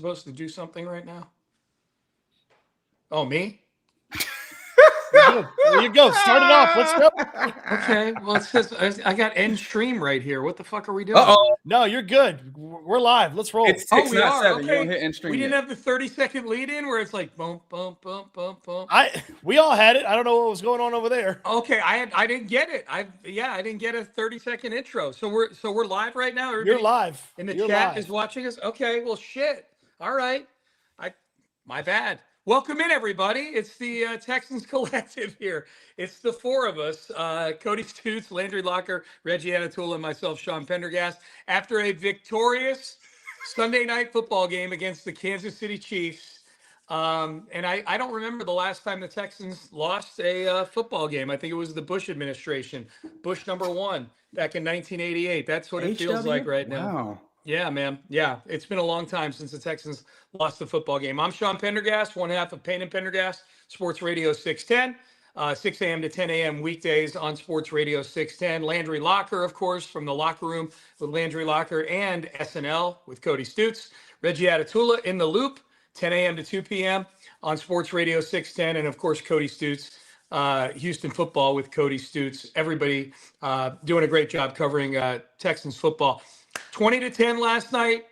supposed to do something right now? Oh, me? There you go. Start it off. Let's go. Okay. Well, it says I got end stream right here. What the fuck are we doing? Uh-oh. No, you're good. We're live. Let's roll. It's 6, we not are. 7. Okay. You don't hit end stream We didn't yet. have the 30-second lead in where it's like boom, boom, boom, boom, boom, boom. We all had it. I don't know what was going on over there. Okay, I didn't get it. I didn't get a 30-second intro. So we're live right now. You're live. In the You're chat live. is watching us. Okay, well shit. All right. My bad. Welcome in, everybody. It's the Texans Collective here. It's the four of us, Cody Stutes, Landry Locker, Reggie Anatola, and myself, Sean Pendergast, after a victorious Sunday night football game against the Kansas City Chiefs. And I don't remember the last time the Texans lost a football game. I think it was the Bush administration, Bush #1 back in 1988. That's what it feels like right now. Wow. Yeah, man. Yeah, it's been a long time since the Texans lost the football game. I'm Sean Pendergast, one half of Payne and Pendergast, Sports Radio 610, 6 a.m. to 10 a.m. weekdays on Sports Radio 610. Landry Locker, of course, from the Locker Room with Landry Locker and SNL with Cody Stutes. Reggie Atatula in the Loop, 10 a.m. to 2 p.m. on Sports Radio 610. And, of course, Cody Stutes, Houston football with Cody Stutes. Everybody doing a great job covering Texans football. 20-10 last night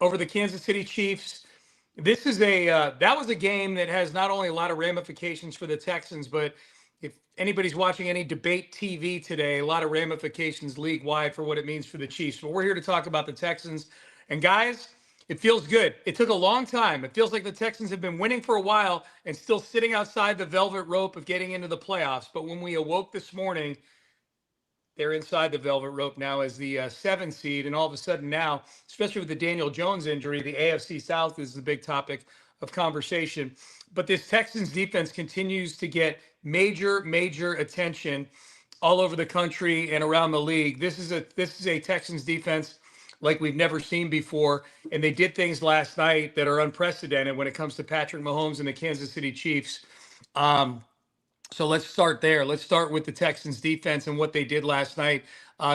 over the Kansas City Chiefs. This is that was a game that has not only a lot of ramifications for the Texans, but if anybody's watching any debate TV today, a lot of ramifications league-wide for what it means for the Chiefs. But we're here to talk about the Texans. And guys, it feels good. It took a long time. It feels like the Texans have been winning for a while and still sitting outside the velvet rope of getting into the playoffs. But when we awoke this morning, they're inside the velvet rope now as the 7 seed. And all of a sudden now, especially with the Daniel Jones injury, the AFC South is the big topic of conversation. But this Texans defense continues to get major attention all over the country and around the league. This is a Texans defense like we've never seen before. And they did things last night that are unprecedented when it comes to Patrick Mahomes and the Kansas City Chiefs. So let's start there. Let's start with the Texans defense and what they did last night.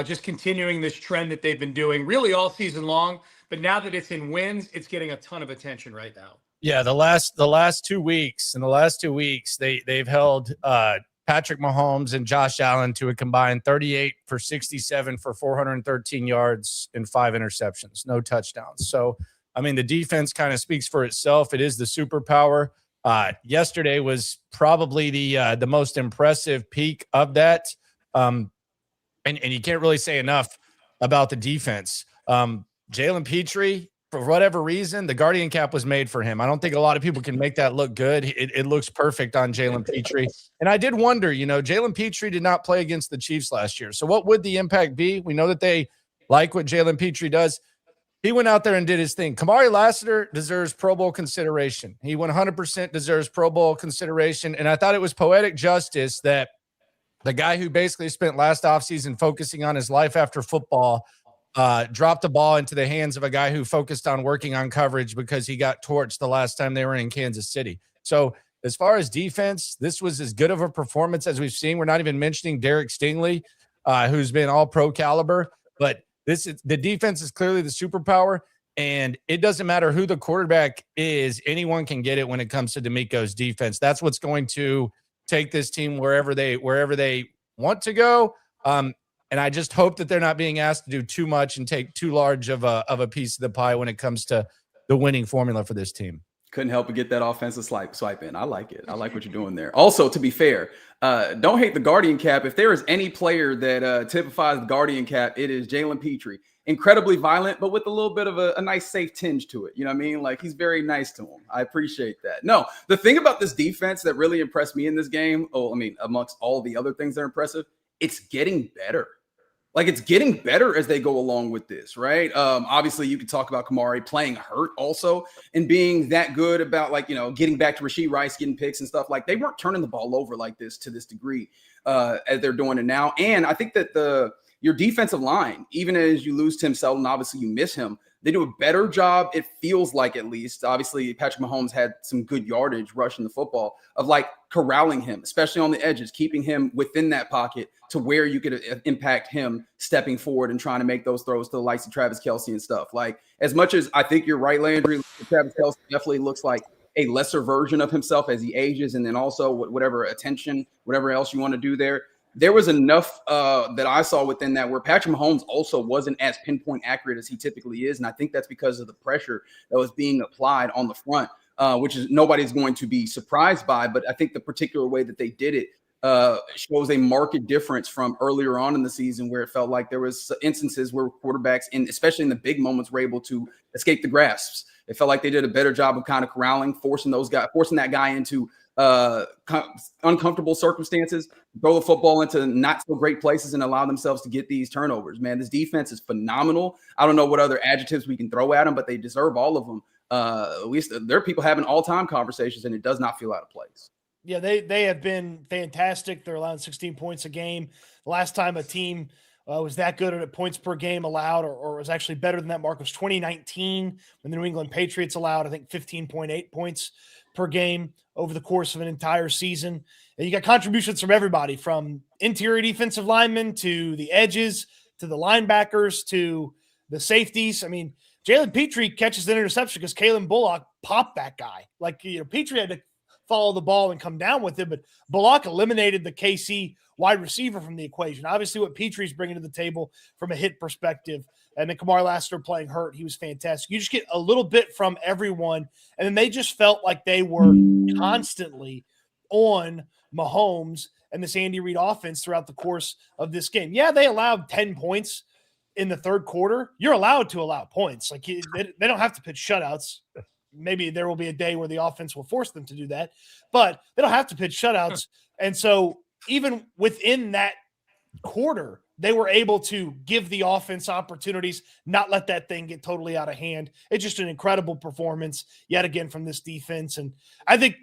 Just continuing this trend that they've been doing really all season long. But now that it's in wins, it's getting a ton of attention right now. Yeah, the last 2 weeks, they've held Patrick Mahomes and Josh Allen to a combined 38 for 67 for 413 yards and 5 interceptions, no touchdowns. So, I mean, the defense kind of speaks for itself. It is the superpower. Yesterday was probably the most impressive peak of that. And you can't really say enough about the defense. Jalen Petrie, for whatever reason, the Guardian cap was made for him. I don't think a lot of people can make that look good. It looks perfect on Jalen Petrie. And I did wonder, Jalen Petrie did not play against the Chiefs last year. So what would the impact be? We know that they like what Jalen Petrie does. He went out there and did his thing. Kamari Lassiter deserves Pro Bowl consideration. He 100% deserves Pro Bowl consideration. And I thought it was poetic justice that the guy who basically spent last offseason focusing on his life after football dropped the ball into the hands of a guy who focused on working on coverage because he got torched the last time they were in Kansas City. So as far as defense, this was as good of a performance as we've seen. We're not even mentioning Derek Stingley, who's been all pro caliber, but the defense is clearly the superpower, and it doesn't matter who the quarterback is. Anyone can get it when it comes to D'Amico's defense. That's what's going to take this team wherever they want to go. And I just hope that they're not being asked to do too much and take too large of a piece of the pie when it comes to the winning formula for this team. Couldn't help but get that offensive swipe in. I like it. I like what you're doing there. Also, to be fair, don't hate the Guardian cap. If there is any player that typifies the Guardian cap, it is Jalen Petrie. Incredibly violent, but with a little bit of a nice, safe tinge to it. You know what I mean? Like, he's very nice to him. I appreciate that. No, the thing about this defense that really impressed me in this game, amongst all the other things that are impressive, it's getting better. Like, it's getting better as they go along with this, right? Obviously, you could talk about Kamari playing hurt also and being that good about, getting back to Rashee Rice, getting picks and stuff. Like, they weren't turning the ball over like this to this degree as they're doing it now. And I think that your defensive line, even as you lose Tim Selton, obviously you miss him, They do a better job, it feels like, at least. Obviously, Patrick Mahomes had some good yardage rushing the football, of like corralling him, especially on the edges, keeping him within that pocket to where you could impact him stepping forward and trying to make those throws to the likes of Travis Kelce and stuff. Like, as much as I think you're right, Landry, Travis Kelce definitely looks like a lesser version of himself as he ages, and then also whatever attention, whatever else you want to do there. There was enough that I saw within that where Patrick Mahomes also wasn't as pinpoint accurate as he typically is. And I think that's because of the pressure that was being applied on the front, which is nobody's going to be surprised by. But I think the particular way that they did it shows a marked difference from earlier on in the season, where it felt like there was instances where quarterbacks, especially in the big moments, were able to escape the grasps. It felt like they did a better job of kind of corralling, forcing that guy into uncomfortable circumstances, throw the football into not so great places, and allow themselves to get these turnovers. Man, this defense is phenomenal. I don't know what other adjectives we can throw at them, but they deserve all of them. At least there are people having all-time conversations, and it does not feel out of place. Yeah, they have been fantastic. They're allowing 16 points a game. The last time a team was that good at points per game allowed, or was actually better than that mark, was 2019, when the New England Patriots allowed, I think, 15.8 points per game over the course of an entire season. And you got contributions from everybody, from interior defensive linemen to the edges to the linebackers to the safeties. I mean, Jalen Petrie catches an interception because Kalen Bullock popped that guy. Like, Petrie had to follow the ball and come down with it, but Bullock eliminated the KC wide receiver from the equation. Obviously, what Petrie's bringing to the table from a hit perspective, and then Kamar Lassiter playing hurt, he was fantastic. You just get a little bit from everyone, and then they just felt like they were constantly on Mahomes and this Andy Reid offense throughout the course of this game. Yeah, they allowed 10 points in the third quarter. You're allowed to allow points. Like, they don't have to pitch shutouts. Maybe there will be a day where the offense will force them to do that, but they don't have to pitch shutouts. And so even within that quarter, they were able to give the offense opportunities, not let that thing get totally out of hand. It's just an incredible performance yet again from this defense. And I think,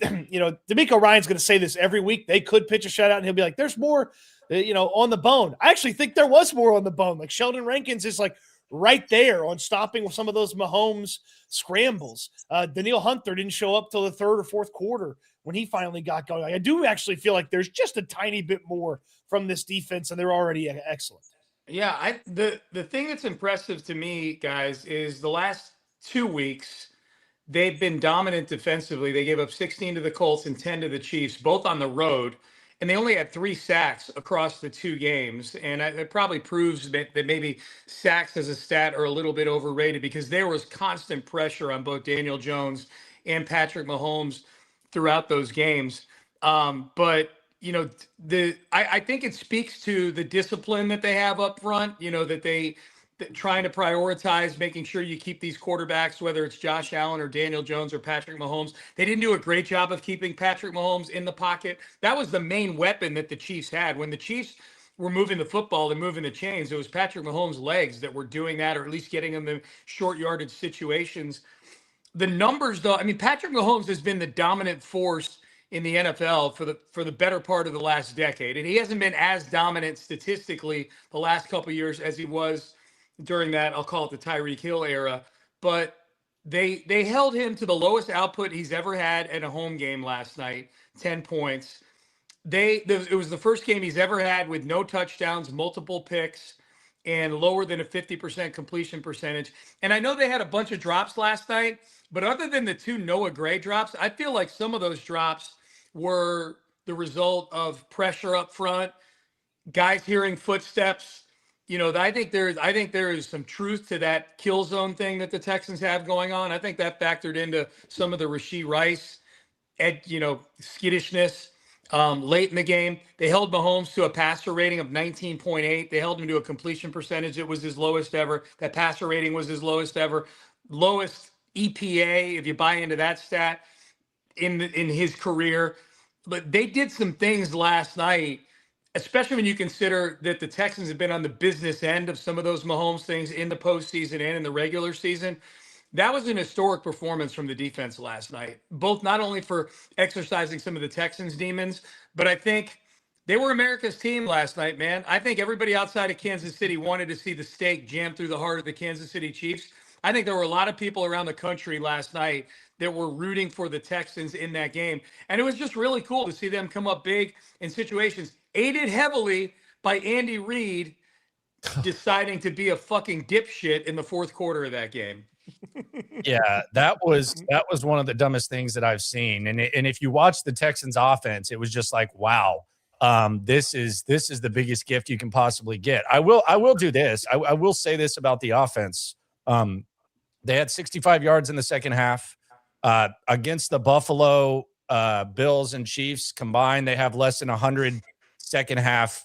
D'Amico Ryan's going to say this every week. They could pitch a shutout and he'll be like, there's more, on the bone. I actually think there was more on the bone. Like, Sheldon Rankins is like right there on stopping some of those Mahomes scrambles. Daniil Hunter didn't show up till the third or fourth quarter when he finally got going. I do actually feel like there's just a tiny bit more from this defense, and they're already excellent. Yeah, the thing that's impressive to me, guys, is the last 2 weeks, they've been dominant defensively. They gave up 16 to the Colts and 10 to the Chiefs, both on the road. And they only had 3 sacks across the 2 games. And it probably proves that maybe sacks as a stat are a little bit overrated, because there was constant pressure on both Daniel Jones and Patrick Mahomes throughout those games. But, I think it speaks to the discipline that they have up front, that trying to prioritize making sure you keep these quarterbacks, whether it's Josh Allen or Daniel Jones or Patrick Mahomes. They didn't do a great job of keeping Patrick Mahomes in the pocket. That was the main weapon that the Chiefs had. When the Chiefs were moving the football and moving the chains, it was Patrick Mahomes' legs that were doing that, or at least getting him in short yardage situations. The numbers, though, Patrick Mahomes has been the dominant force in the NFL for the better part of the last decade. And he hasn't been as dominant statistically the last couple of years as he was during that, I'll call it the Tyreek Hill era. But they held him to the lowest output he's ever had at a home game last night, 10 points. It was the first game he's ever had with no touchdowns, multiple picks, and lower than a 50% completion percentage. And I know they had a bunch of drops last night, but other than the 2 Noah Gray drops, I feel like some of those drops were the result of pressure up front, guys hearing footsteps. I think there is some truth to that kill zone thing that the Texans have going on. I think that factored into some of the Rashee Rice, skittishness late in the game. They held Mahomes to a passer rating of 19.8. They held him to a completion percentage. It was his lowest ever. That passer rating was his lowest ever. Lowest EPA, if you buy into that stat, in his career. But they did some things last night, especially when you consider that the Texans have been on the business end of some of those Mahomes things in the postseason and in the regular season. That was an historic performance from the defense last night, both not only for exercising some of the Texans' demons, but I think they were America's team last night, man. I think everybody outside of Kansas City wanted to see the stake jammed through the heart of the Kansas City Chiefs. I think there were a lot of people around the country last night that were rooting for the Texans in that game. And it was just really cool to see them come up big in situations, aided heavily by Andy Reid deciding to be a fucking dipshit in the fourth quarter of that game. Yeah, that was one of the dumbest things that I've seen. And if you watch the Texans offense, it was just like, wow, this is the biggest gift you can possibly get. I will do this. I will say this about the offense. They had 65 yards in the second half against the Buffalo Bills and Chiefs combined. They have less than 100 second half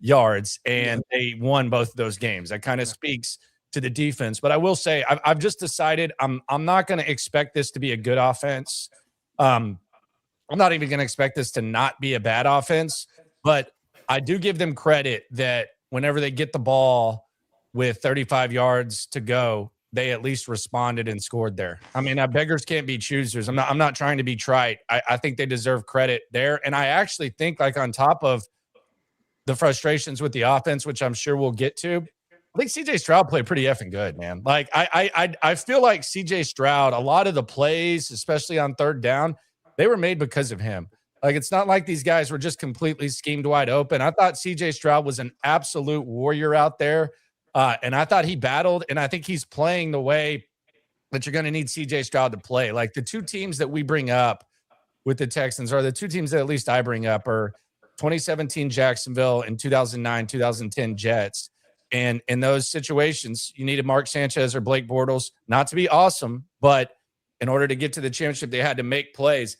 yards, and they won both of those games. That kind of speaks to the defense. But I will say, I've just decided I'm not going to expect this to be a good offense. I'm not even going to expect this to not be a bad offense, but I do give them credit that whenever they get the ball with 35 yards to go, they at least responded and scored there. I mean, beggars can't be choosers. I'm not trying to be trite. I think they deserve credit there. And I actually think, like, on top of the frustrations with the offense, which I'm sure we'll get to, I think CJ Stroud played pretty effing good, man. Like, I feel like CJ Stroud, a lot of the plays, especially on third down, they were made because of him. Like, it's not like these guys were just completely schemed wide open. I thought CJ Stroud was an absolute warrior out there. And I thought he battled, and I think he's playing the way that you're going to need CJ Stroud to play. Like, the two teams that we bring up with the Texans, or the two teams that at least I bring up, are 2017 Jacksonville and 2009, 2010 Jets. And in those situations, you needed Mark Sanchez or Blake Bortles not to be awesome, but in order to get to the championship, they had to make plays.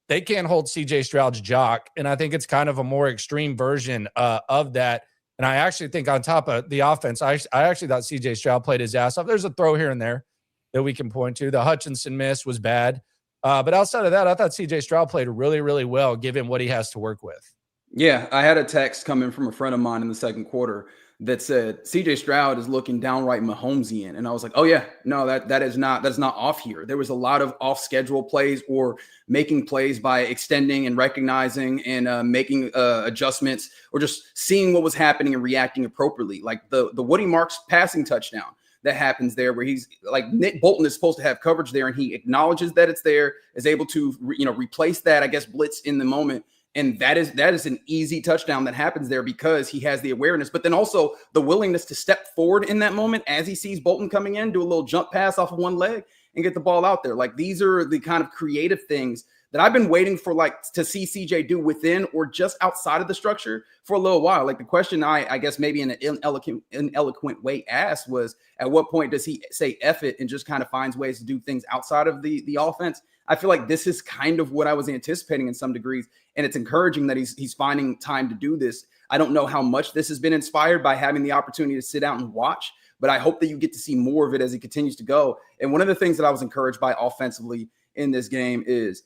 They can't hold CJ Stroud's jock, and I think it's kind of a more extreme version of that. And I actually think, on top of the offense, I actually thought CJ Stroud played his ass off. There's a throw here and there that we can point to. The Hutchinson miss was bad. But outside of that, I thought CJ Stroud played really, really well, given what he has to work with. Yeah, I had a text coming from a friend of mine in the second quarter that said CJ Stroud is looking downright Mahomesian. And I was like, oh yeah, no, that is not off here. There was a lot of off schedule plays or making plays by extending and recognizing and making adjustments, or just seeing what was happening and reacting appropriately. Like the Woody Marks passing touchdown that happens there, where he's like, Nick Bolton is supposed to have coverage there, and he acknowledges that it's there, is able to replace that, I guess, blitz in the moment. And that is an easy touchdown that happens there because he has the awareness, but then also the willingness to step forward in that moment as he sees Bolton coming in, do a little jump pass off of one leg and get the ball out there. Like, these are the kind of creative things that I've been waiting for, like, to see CJ do within or just outside of the structure for a little while. Like, the question I guess maybe in an ineloquent way asked was, at what point does he say F it and just kind of finds ways to do things outside of the offense? I feel like this is kind of what I was anticipating in some degrees, and it's encouraging that he's finding time to do this. I don't know how much this has been inspired by having the opportunity to sit out and watch, but I hope that you get to see more of it as he continues to go. And one of the things that I was encouraged by offensively in this game is,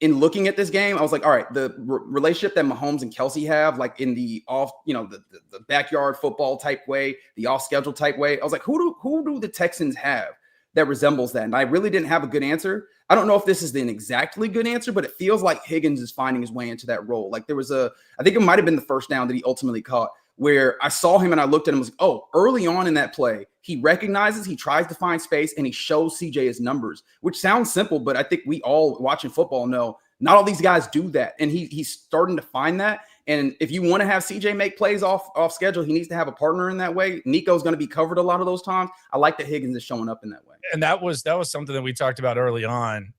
in looking at this game, I was like, all right, the relationship that Mahomes and Kelsey have, like in the off, the backyard football type way, the off schedule type way. I was like, who do the Texans have that resembles that? And I really didn't have a good answer. I don't know if this is an exactly good answer, but it feels like Higgins is finding his way into that role. Like, there was I think it might have been the first down that he ultimately caught, where I saw him and I looked at him and was like, oh, early on in that play, he recognizes, he tries to find space, and he shows CJ his numbers, which sounds simple, but I think we all watching football know not all these guys do that. And he's starting to find that. And if you want to have CJ make plays off schedule, he needs to have a partner in that way. Nico's going to be covered a lot of those times. I like that Higgins is showing up in that way. And that was something that we talked about early on,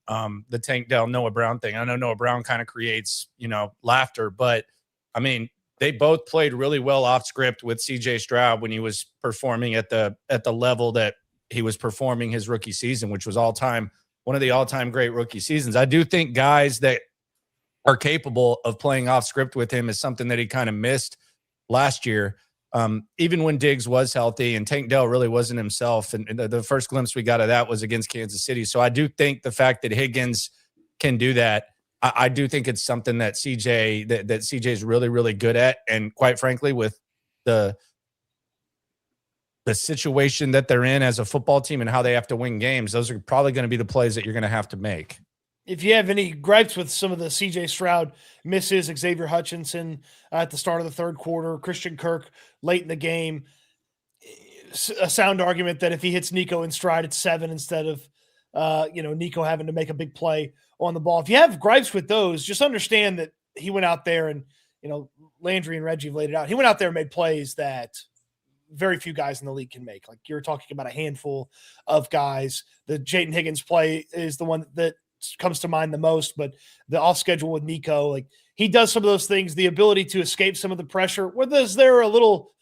the Tank Dell Noah Brown thing. I know Noah Brown kind of creates, laughter, but I mean, they both played really well off script with CJ Stroud when he was performing at the level that he was performing his rookie season, which was one of the all-time great rookie seasons. I do think guys that are capable of playing off script with him is something that he kind of missed last year. Even when Diggs was healthy and Tank Dell really wasn't himself. And the first glimpse we got of that was against Kansas City. So I do think the fact that Higgins can do that, I do think it's something that CJ is really, really good at. And quite frankly, with the situation that they're in as a football team and how they have to win games, those are probably going to be the plays that you're going to have to make. If you have any gripes with some of the CJ Stroud misses, Xavier Hutchinson at the start of the third quarter, Christian Kirk late in the game, a sound argument that if he hits Nico in stride, it's 7 instead of, Nico having to make a big play on the ball. If you have gripes with those, just understand that he went out there and, Landry and Reggie have laid it out. He went out there and made plays that very few guys in the league can make. Like you're talking about a handful of guys. The Jayden Higgins play is the one that comes to mind the most, but the off schedule with Nico, like he does some of those things, the ability to escape some of the pressure. Was there a little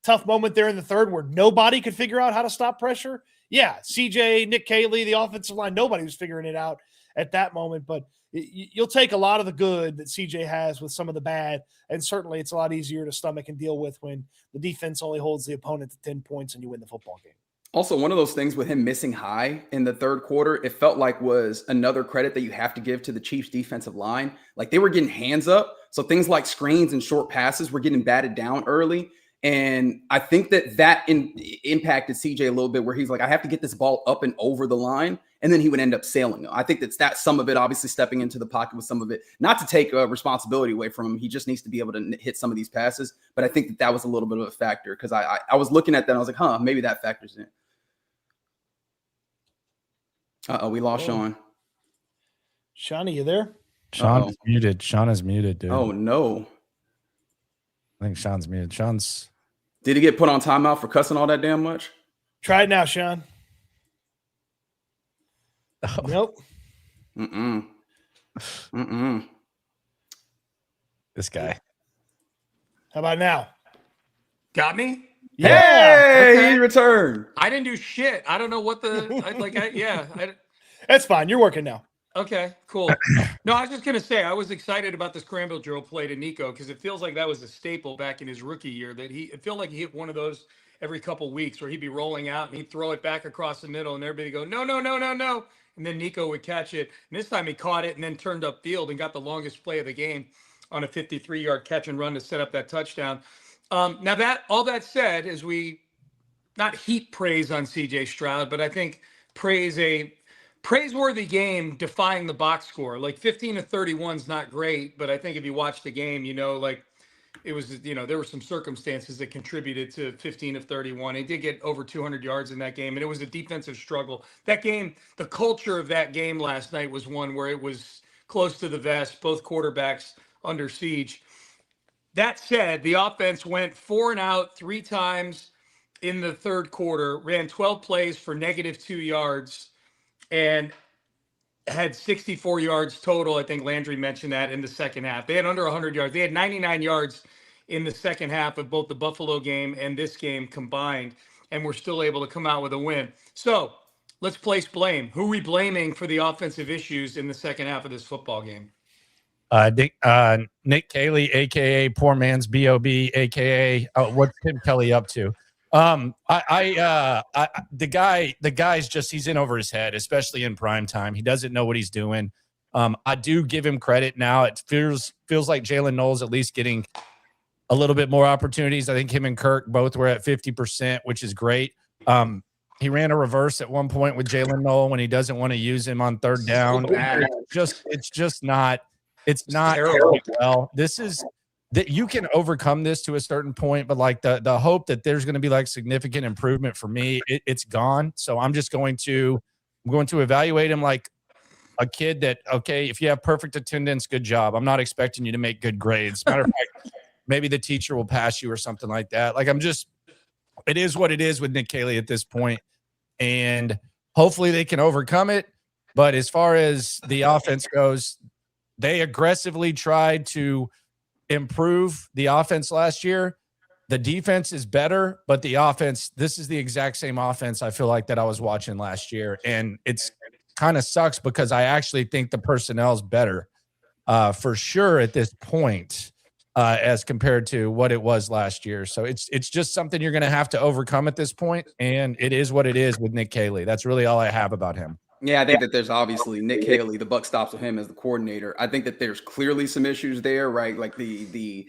tough moment there in the third where nobody could figure out how to stop pressure? Yeah. CJ, Nick Kayley, the offensive line, nobody was figuring it out at that moment, but you'll take a lot of the good that CJ has with some of the bad. And certainly it's a lot easier to stomach and deal with when the defense only holds the opponent to 10 points and you win the football game. Also, one of those things with him missing high in the third quarter, it felt like was another credit that you have to give to the Chiefs defensive line. Like they were getting hands up. So things like screens and short passes were getting batted down early. And I think that impacted CJ a little bit where he's like, I have to get this ball up and over the line. And then he would end up sailing. I think that's some of it, obviously stepping into the pocket with some of it, not to take responsibility away from him. He just needs to be able to hit some of these passes. But I think that was a little bit of a factor because I was looking at that and I was like, maybe that factors in. We lost Sean. Sean, are you there? Sean is muted. Sean is muted, dude. Oh, no. I think Sean's muted. Did he get put on timeout for cussing all that damn much? Try it now, Sean. Oh. Nope. This guy. How about now? Got me? Yeah. Hey, Okay. he returned. I didn't do shit. I don't know what That's fine. You're working now. Okay, cool. No, I was just going to say, I was excited about the scramble drill play to Nico because it feels like that was a staple back in his rookie year it felt like he hit one of those every couple weeks where he'd be rolling out and he'd throw it back across the middle and everybody go, no, no, no, no, no. And then Nico would catch it. And this time he caught it and then turned upfield and got the longest play of the game on a 53-yard catch and run to set up that touchdown. Now all that said, as we not heap praise on CJ Stroud, but I think praise a praiseworthy game defying the box score. Like 15 to 31 is not great, but I think if you watch the game, it was, there were some circumstances that contributed to 15 of 31. He did get over 200 yards in that game, and it was a defensive struggle. That game, the culture of that game last night was one where it was close to the vest, both quarterbacks under siege. That said, the offense went 4 and out 3 times in the third quarter, ran 12 plays for -2 yards, and had 64 yards total. I think Landry mentioned that in the second half. They had under 100 yards. They had 99 yards in the second half of both the Buffalo game and this game combined, and were still able to come out with a win. So let's place blame. Who are we blaming for the offensive issues in the second half of this football game? Nick Kayley, a.k.a. Poor Man's B.O.B., a.k.a. What's Tim Kelly up to? The guy's just, he's in over his head, especially in prime time. He doesn't know what he's doing. I do give him credit now. It feels like Jalen Knowles at least getting a little bit more opportunities. I think him and Kirk both were at 50%, which is great. He ran a reverse at one point with Jalen Knowles when he doesn't want to use him on third down. It's not terrible. Well, this is that you can overcome this to a certain point, but like the hope that there's going to be like significant improvement for me, it's gone. So I'm going to evaluate him like a kid that, okay, if you have perfect attendance, good job. I'm not expecting you to make good grades. Matter of fact, maybe the teacher will pass you or something like that. Like it is what it is with Nick Kayley at this point, and hopefully they can overcome it. But as far as the offense goes, they aggressively tried to improve the offense last year. The defense is better, but the offense, this is the exact same offense I feel like that I was watching last year. And it's kind of sucks because I actually think the personnel is better for sure at this point as compared to what it was last year. So it's just something you're going to have to overcome at this point, and it is what it is with Nick Kayley. That's really all I have about him. Yeah, I think that there's obviously Nick Kayley, the buck stops with him as the coordinator. I think that there's clearly some issues there, right? Like the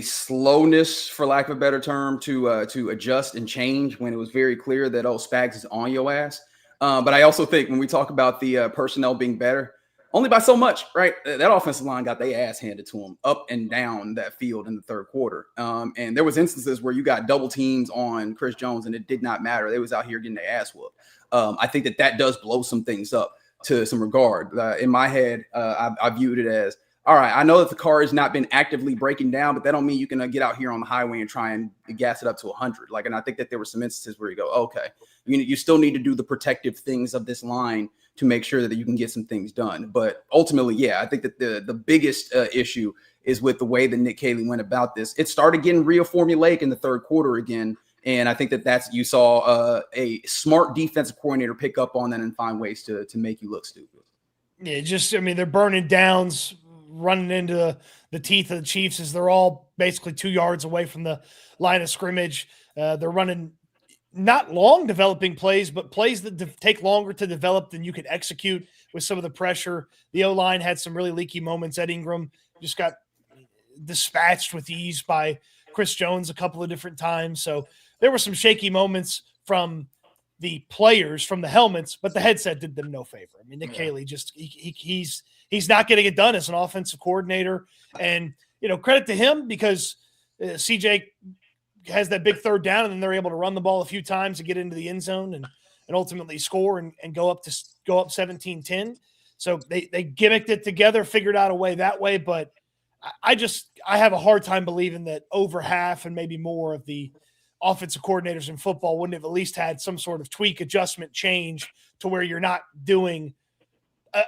slowness, for lack of a better term, to adjust and change when it was very clear that Spags is on your ass. But I also think when we talk about the personnel being better, only by so much, right? That offensive line got their ass handed to them up and down that field in the third quarter. And there was instances where you got double teams on Chris Jones and it did not matter. They was out here getting their ass whooped. I think that does blow some things up to some regard. In my head, I viewed it as, all right, I know that the car has not been actively breaking down, but that don't mean you can get out here on the highway and try and gas it up to 100. And I think that there were some instances where you go, okay, you still need to do the protective things of this line to make sure that you can get some things done. But ultimately, yeah, I think that the biggest issue is with the way that Nick Kayley went about this. It started getting real formulaic in the third quarter again. And I think that you saw a smart defensive coordinator pick up on that and find ways to make you look stupid. Yeah, they're burning downs, running into the teeth of the Chiefs as they're all basically 2 yards away from the line of scrimmage. They're running not long developing plays, but plays that take longer to develop than you can execute with some of the pressure. The O-line had some really leaky moments. Ed Ingram just got dispatched with ease by Chris Jones a couple of different times. So there were some shaky moments from the players, from the helmets, but the headset did them no favor. I mean, Nick Kayley just he's not getting it done as an offensive coordinator. And, credit to him because CJ has that big third down and then they're able to run the ball a few times to get into the end zone and ultimately score and go up 17-10. So they gimmicked it together, figured out a way that way. But I have a hard time believing that over half and maybe more of the offensive coordinators in football wouldn't have at least had some sort of tweak, adjustment, change to where you're not doing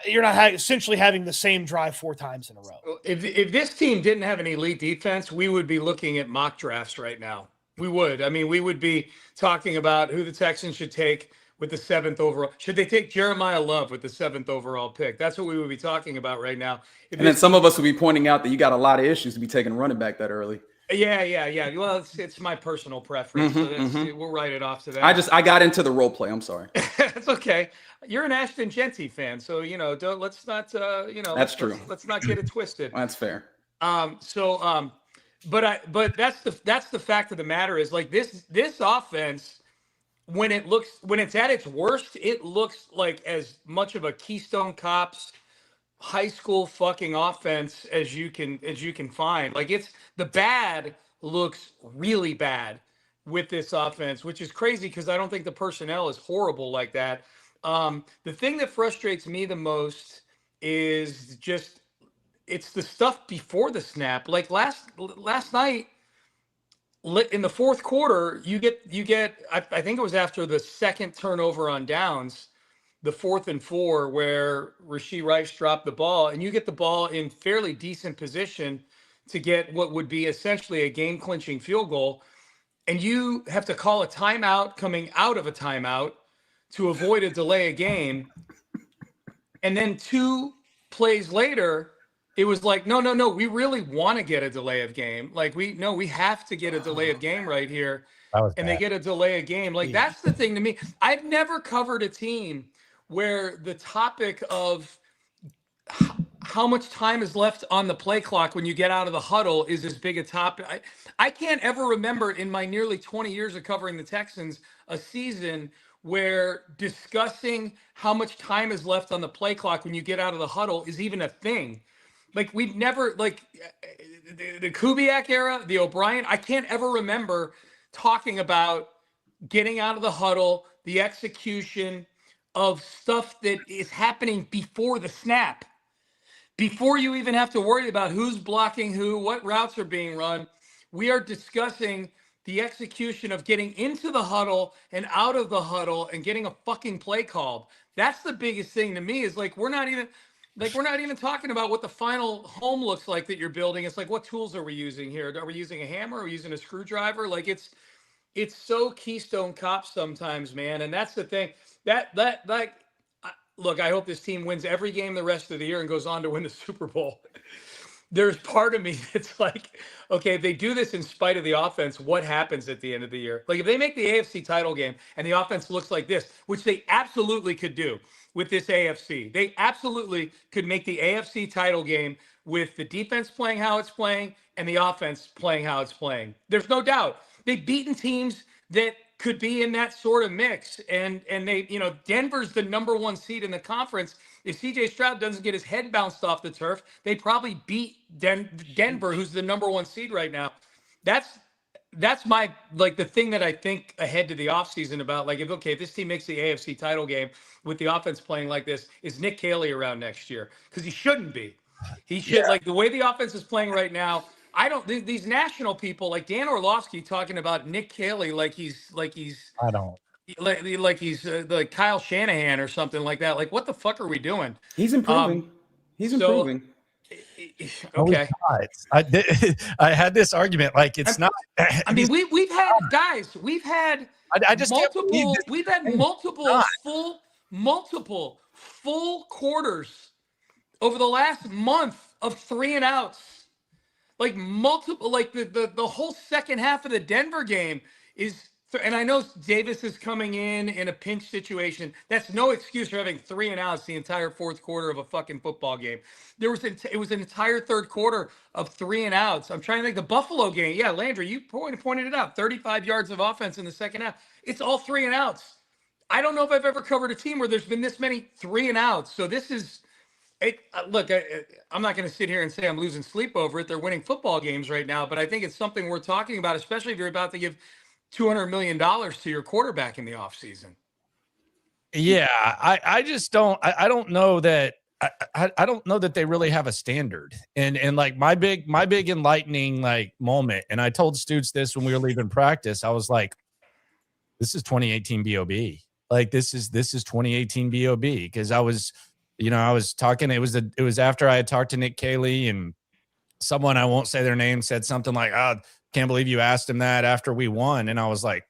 essentially having the same drive 4 times in a row. If this team didn't have an elite defense, we would be looking at mock drafts right now. We would. I mean, we would be talking about who the Texans should take with the 7th overall. Should they take Jeremiah Love with the 7th overall pick? That's what we would be talking about right now. And then some of us would be pointing out that you got a lot of issues to be taking running back that early. Yeah. Well, it's my personal preference. We'll write it off to that. I got into the role play. I'm sorry. It's okay. You're an Ashton Genty fan, so let's not That's true. Let's not get it twisted. That's fair. But that's the fact of the matter is like this offense when it's at its worst, it looks like as much of a Keystone Cops high school fucking offense as you can find. Like the bad looks really bad with this offense, which is crazy because I don't think the personnel is horrible like that. The thing that frustrates me the most is just it's the stuff before the snap. Like last night in the fourth quarter, you get I think it was after the second turnover on downs, the 4th and 4 where Rashee Rice dropped the ball, and you get the ball in fairly decent position to get what would be essentially a game-clinching field goal, and you have to call a timeout coming out of a timeout to avoid a delay of game. And then 2 plays later, it was like, no, we really want to get a delay of game. Like we have to get a delay of game right here. And they get a delay of game. Like that's the thing to me. I've never covered a team where the topic of how much time is left on the play clock when you get out of the huddle is as big a topic. I can't ever remember in my nearly 20 years of covering the Texans a season where discussing how much time is left on the play clock when you get out of the huddle is even a thing. Like we've never, like the Kubiak era, the O'Brien, I can't ever remember talking about getting out of the huddle, the execution of stuff that is happening before the snap, before you even have to worry about who's blocking who, what routes are being run. We are discussing the execution of getting into the huddle and out of the huddle and getting a fucking play called. That's the biggest thing to me is like, we're not even talking about what the final home looks like that you're building. It's like, what tools are we using here? Are we using a hammer? Are we using a screwdriver? Like it's so Keystone Cops sometimes, man. And that's the thing. Look, I hope this team wins every game the rest of the year and goes on to win the Super Bowl. There's part of me that's like, okay, if they do this in spite of the offense, what happens at the end of the year? Like if they make the AFC title game and the offense looks like this, which they absolutely could do with this AFC, they absolutely could make the AFC title game with the defense playing how it's playing and the offense playing how it's playing. There's no doubt. They've beaten teams that could be in that sort of mix. And they, Denver's the #1 seed in the conference. If CJ Stroud doesn't get his head bounced off the turf, they probably beat Denver, who's the number 1 seed right now. That's my, like, the thing that I think ahead to the offseason about, like, if this team makes the AFC title game with the offense playing like this, is Nick Kayley around next year? Because he shouldn't be. He should, like, the way the offense is playing right now. These national people like Dan Orlovsky talking about Nick Kayley like he's I don't. like he's like Kyle Shanahan or something like that. Like, what the fuck are we doing? He's improving. He's improving. Okay. I had this argument like it's not. I mean, we've had guys. We've had I just multiple. We've had multiple full quarters over the last month of 3 and outs. Like multiple, like the whole second half of the Denver game is, and I know Davis is coming in a pinch situation. That's no excuse for having 3 and outs the entire fourth quarter of a fucking football game. It was an entire third quarter of 3 and outs. I'm trying to think the Buffalo game. Yeah, Landry, you pointed it out. 35 yards of offense in the second half. It's all 3 and outs. I don't know if I've ever covered a team where there's been this many 3 and outs. So this is. Look, I'm not going to sit here and say I'm losing sleep over it. They're winning football games right now, but I think it's something worth talking about, especially if you're about to give $200 million to your quarterback in the offseason. Yeah, I just don't. I don't know that. I don't know that they really have a standard. And like my big enlightening like moment. And I told Stoots this when we were leaving practice. I was like, "This is 2018 BOB. Like this is 2018 BOB." Because I was talking, it was after I had talked to Nick Kayley, and someone, I won't say their name, said something like, "Oh, can't believe you asked him that after we won." And I was like,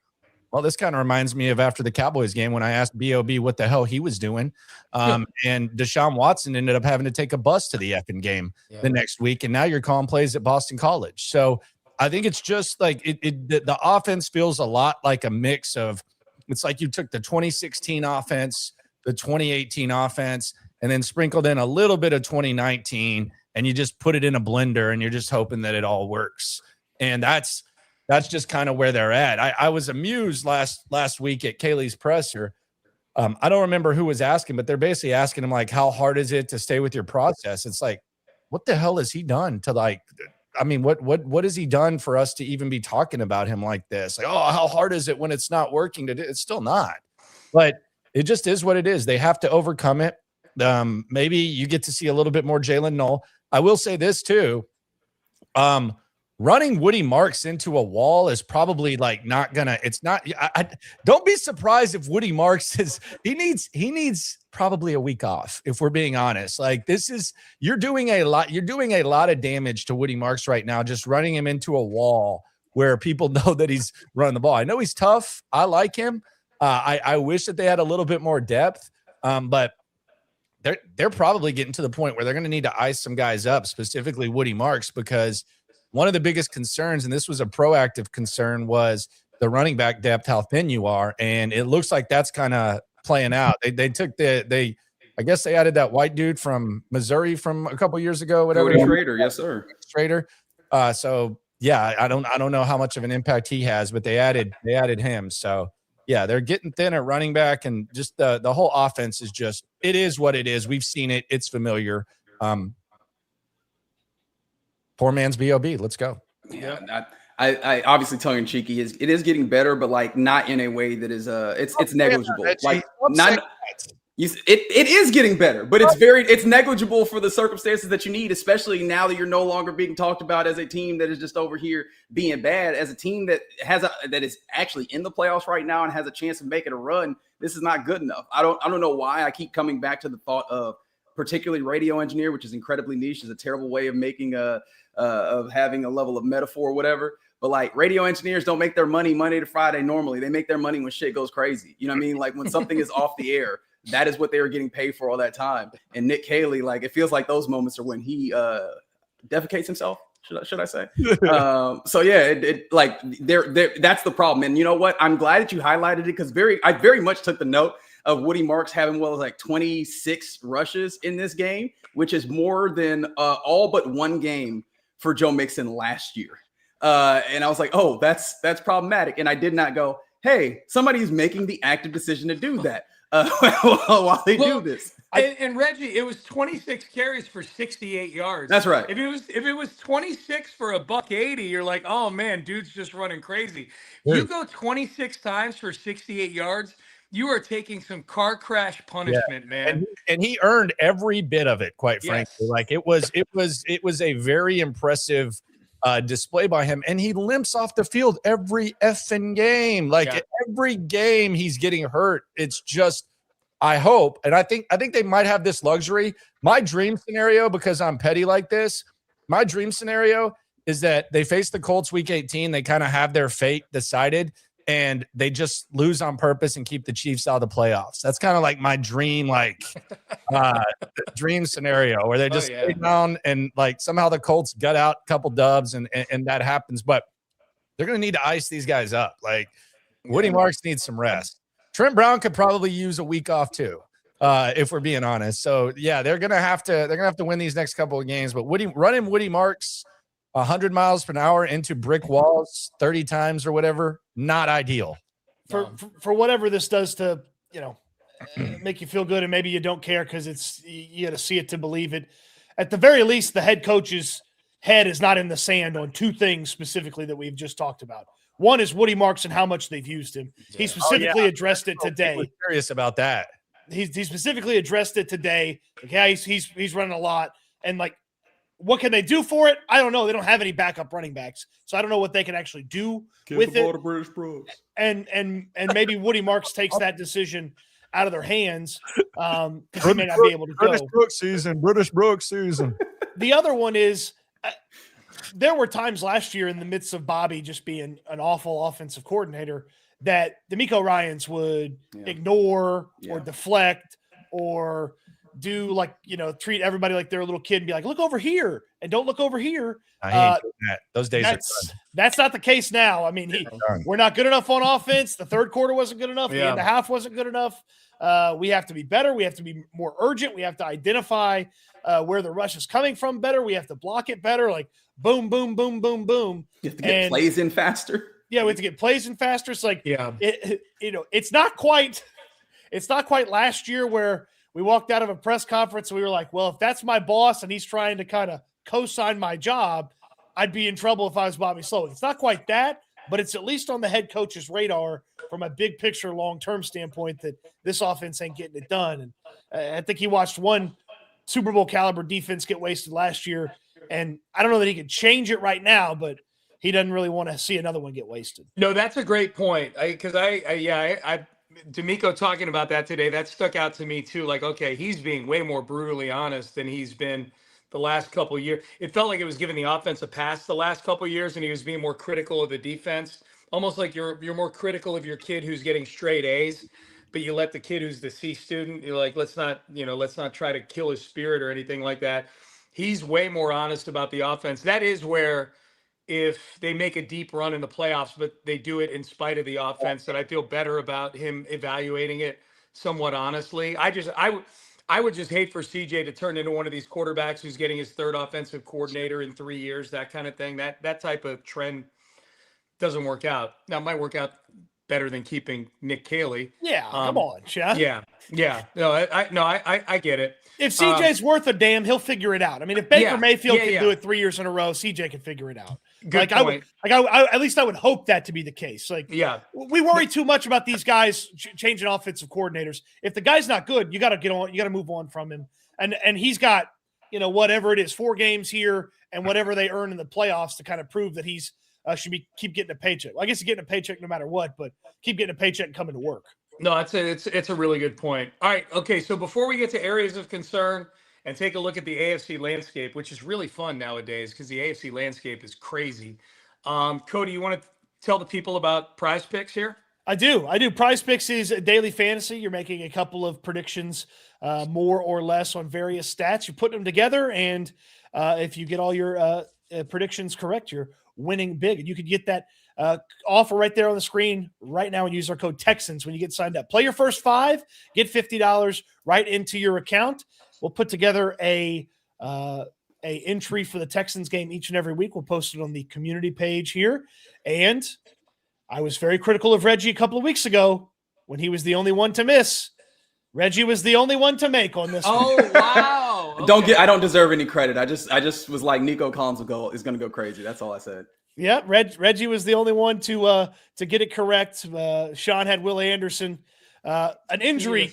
well, this kind of reminds me of after the Cowboys game when I asked BOB what the hell he was doing. And Deshaun Watson ended up having to take a bus to the effing game the next week. And now you're calling plays at Boston College. So I think it's just like the offense feels a lot like a mix of, it's like you took the 2016 offense, the 2018 offense, and then sprinkled in a little bit of 2019, and you just put it in a blender and you're just hoping that it all works. And that's just kind of where they're at. I was amused last week at Kayley's presser. I don't remember who was asking, but they're basically asking him, like, how hard is it to stay with your process? It's like, what the hell has he done to, like, I mean, what has he done for us to even be talking about him like this? Like, oh, how hard is it when it's not working to do? It's still not, but it just is what it is. They have to overcome it. Maybe you get to see a little bit more Jalen Knoll. I will say this too. Running Woody Marks into a wall is probably like not gonna. It's not. I don't be surprised if Woody Marks he needs probably a week off, if we're being honest. Like, you're doing a lot of damage to Woody Marks right now, just running him into a wall where people know that he's running the ball. I know he's tough. I like him. I wish that they had a little bit more depth, but they're probably getting to the point where they're going to need to ice some guys up, specifically Woody Marks, because one of the biggest concerns, and this was a proactive concern, was the running back depth, how thin you are. And it looks like that's kind of playing out. They took I guess they added that white dude from Missouri from a couple years ago, whatever. Cody Schrader, yes, sir. Schrader. So yeah, I don't know how much of an impact he has, but they added him. So yeah, they're getting thin at running back, and just the whole offense is just, it is what it is. We've seen it. It's familiar. Poor man's BOB. Let's go. Yeah, I obviously tongue in cheeky it is getting better, but like not in a way that is it's negligible. Like not it is getting better, but it's negligible for the circumstances that you need, especially now that you're no longer being talked about as a team that is just over here being bad, as a team that that is actually in the playoffs right now and has a chance of making a run. This is not good enough. I don't know why I keep coming back to the thought of particularly radio engineer, which is incredibly niche, is a terrible way of making of having a level of metaphor or whatever. But like, radio engineers don't make their money Monday to Friday normally. They make their money when shit goes crazy. You know what I mean? Like when something is off the air, that is what they were getting paid for all that time. And Nick Kayley, like, it feels like those moments are when he defecates himself. Should I say? So yeah, like that's the problem. And you know what? I'm glad that you highlighted it, because I very much took the note of Woody Marks having like 26 rushes in this game, which is more than all but one game for Joe Mixon last year. And I was like, oh, that's problematic. And I did not go, hey, somebody's making the active decision to do that. while they Well, do this. and Reggie, it was 26 carries for 68 yards. That's right. If it was 26 for a $180, you're like, oh man, dude's just running crazy. Dude. You go 26 times for 68 yards, you are taking some car crash punishment, man. And he earned every bit of it, quite frankly. Yes. Like it was a very impressive display by him, and he limps off the field every effing game. Like every game he's getting hurt. It's just, I hope, and I think they might have this luxury. My dream scenario, because I'm petty like this, my dream scenario is that they face the Colts week 18. They kind of have their fate decided, and they just lose on purpose and keep the Chiefs out of the playoffs. That's kind of like my dream, dream scenario where they just stay down and like somehow the Colts gut out a couple dubs and that happens. But they're going to need to ice these guys up. Like Woody Marks needs some rest. Trent Brown could probably use a week off too, if we're being honest. So yeah, they're gonna have to win these next couple of games. But running Woody Marks 100 miles per hour into brick walls 30 times or whatever, not ideal. For whatever this does to make you feel good, and maybe you don't care because you got to see it to believe it. At the very least, the head coach's head is not in the sand on two things specifically that we've just talked about. One is Woody Marks and how much they've used him. He specifically addressed it today. I'm curious about that. He specifically addressed it today. Like, yeah, he's running a lot, and like, what can they do for it? I don't know. They don't have any backup running backs, so I don't know what they can actually do with it. British Brooks. And maybe Woody Marks takes that decision out of their hands because he may not be able to go. British Brooks season. The other one is there were times last year in the midst of Bobby just being an awful offensive coordinator that DeMeco Ryans would ignore or deflect or do treat everybody like they're a little kid and be like, look over here and don't look over here. I hate that. Those days are done. That's not the case now. I mean, we're not good enough on offense. The third quarter wasn't good enough. The end of the half wasn't good enough. We have to be better. We have to be more urgent. We have to identify where the rush is coming from better. We have to block it better. Like boom, boom, boom, boom, boom. You have to get plays in faster. Yeah, we have to get plays in faster. It's like, it's not quite last year where we walked out of a press conference and we were like, well, if that's my boss and he's trying to kind of co-sign my job, I'd be in trouble if I was Bobby Slowick. It's not quite that, but it's at least on the head coach's radar from a big picture, long-term standpoint that this offense ain't getting it done. And I think he watched one Super Bowl caliber defense get wasted last year. And I don't know that he can change it right now, but he doesn't really want to see another one get wasted. No, that's a great point. Because DeMeco talking about that today, that stuck out to me too. Like, okay, he's being way more brutally honest than he's been the last couple of years. It felt like it was giving the offense a pass the last couple of years, and he was being more critical of the defense. Almost like you're more critical of your kid who's getting straight A's, but you let the kid who's the C student, you're like, let's not try to kill his spirit or anything like that. He's way more honest about the offense. That is where, if they make a deep run in the playoffs, but they do it in spite of the offense, that I feel better about him evaluating it somewhat honestly. I would just hate for CJ to turn into one of these quarterbacks who's getting his third offensive coordinator in 3 years, that kind of thing. That type of trend doesn't work out. Now, it might work out better than keeping Nick Kayley. Yeah, come on, Chef. Yeah. No, I get it. If CJ's worth a damn, he'll figure it out. I mean, if Baker Mayfield can do it 3 years in a row, CJ can figure it out. Good point. At least I would hope that to be the case. We worry too much about these guys changing offensive coordinators. If the guy's not good, you got to get on. You got to move on from him. And he's got whatever it is, 4 games here and whatever they earn in the playoffs to kind of prove that he's should keep getting a paycheck. Well, I guess he's getting a paycheck no matter what, but keep getting a paycheck and coming to work. No, it's a really good point. All right, okay. So before we get to areas of concern and take a look at the AFC landscape, which is really fun nowadays because the AFC landscape is crazy. Cody, you want to tell the people about Prize Picks here? I do. Prize Picks is daily fantasy. You're making a couple of predictions, more or less, on various stats. You put them together, and if you get all your predictions correct, you're winning big. And you could get that offer right there on the screen right now and use our code Texans when you get signed up. Play your first 5, get $50 right into your account. We'll put together a entry for the Texans game each and every week. We'll post it on the community page here. And I was very critical of Reggie a couple of weeks ago when he was the only one to miss. Reggie was the only one to make on this one. Oh wow! I don't deserve any credit. I just was like Nico Collins is going to go crazy. That's all I said. Yeah, Reggie was the only one to get it correct. Sean had Will Anderson. An injury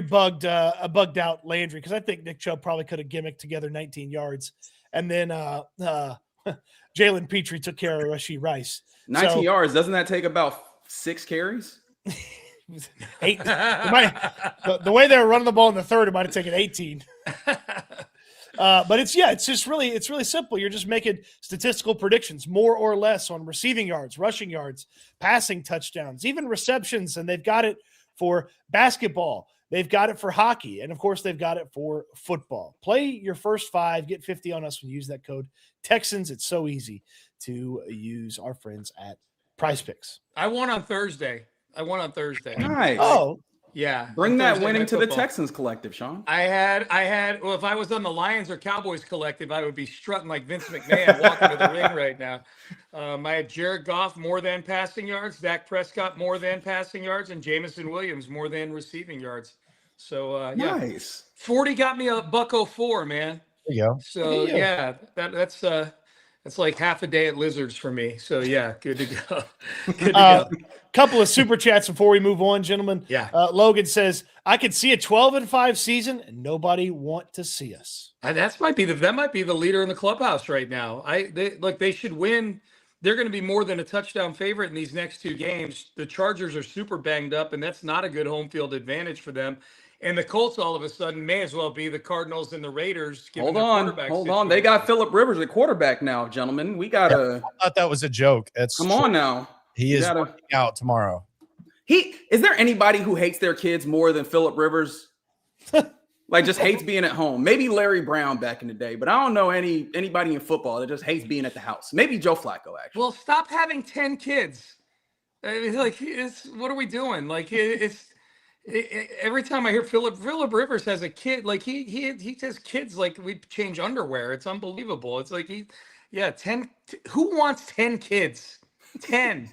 bugged out Landry, because I think Nick Chubb probably could have gimmicked together 19 yards, and then Jalen Petrie took care of Rashee Rice. 19 yards, doesn't that take about 6 carries? 8. The way they were running the ball in the third, it might have taken 18. But it's really simple. You're just making statistical predictions, more or less, on receiving yards, rushing yards, passing touchdowns, even receptions. And they've got it for basketball. They've got it for hockey. And of course, they've got it for football. Play your first 5, get 50 on us when you use that code Texans. It's so easy to use our friends at Prize Picks. I won on Thursday. Nice. Oh, yeah. Bring that Thursday winning Night to the Football. Texans Collective, Sean. I had. Well, if I was on the Lions or Cowboys Collective, I would be strutting like Vince McMahon walking to the ring right now. I had Jared Goff more than passing yards, Dak Prescott more than passing yards, and Jamison Williams more than receiving yards. So yeah, Nice. 40 got me a $104, man. There you go. So yeah, that's like half a day at Lizards for me. So yeah, good to go. Good to go. Couple of super chats before we move on, gentlemen. Yeah. Logan says, I could see a 12-5 season and nobody want to see us. That might be the leader in the clubhouse right now. They should win. They're going to be more than a touchdown favorite in these next 2 games. The Chargers are super banged up, and that's not a good home field advantage for them. And the Colts all of a sudden may as well be the Cardinals and the Raiders. Hold on. They got Phillip Rivers at quarterback now, gentlemen. We got to. I thought that was a joke. Come on now. He is working out tomorrow. Is there anybody who hates their kids more than Phillip Rivers? Like, just hates being at home. Maybe Larry Brown back in the day, but I don't know anybody in football that just hates being at the house. Maybe Joe Flacco, actually. Well, stop having 10 kids. I mean, what are we doing? Like, every time I hear Phillip Rivers has a kid, like he has kids like we change underwear. It's unbelievable. It's like 10. Who wants 10 kids? 10.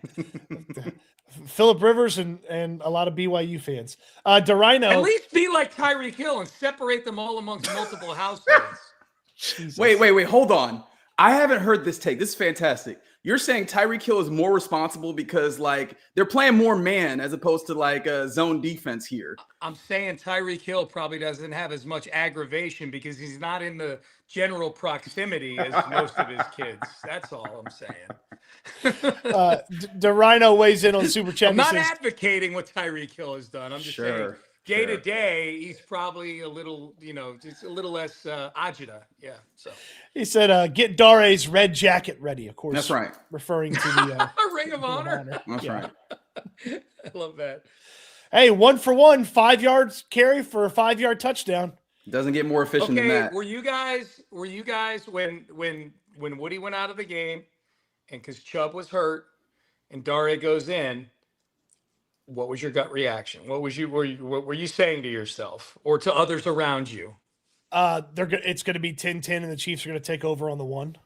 Phillip Rivers and a lot of BYU fans. DeRhino. At least be like Tyreek Hill and separate them all amongst multiple households. Wait. Hold on. I haven't heard this take. This is fantastic. You're saying Tyreek Hill is more responsible because, like, they're playing more man as opposed to, like, a zone defense here. I'm saying Tyreek Hill probably doesn't have as much aggravation because he's not in the general proximity as most of his kids. That's all I'm saying. DeRhino weighs in on Super Chat. I'm not advocating what Tyreek Hill has done. I'm just saying day to day, he's probably a little, just a little less agita. Yeah. So he said, get Dare's red jacket ready. Of course. That's right. Referring to the Ring of Honor. That's right. I love that. Hey, 1 for 1, 5 yards carry for a 5-yard touchdown. Doesn't get more efficient than that. Were you guys when Woody went out of the game and because Chubb was hurt and Dare goes in, what was your gut reaction? What were you saying to yourself or to others around you? It's going to be 10-10 and the Chiefs are going to take over on the 1.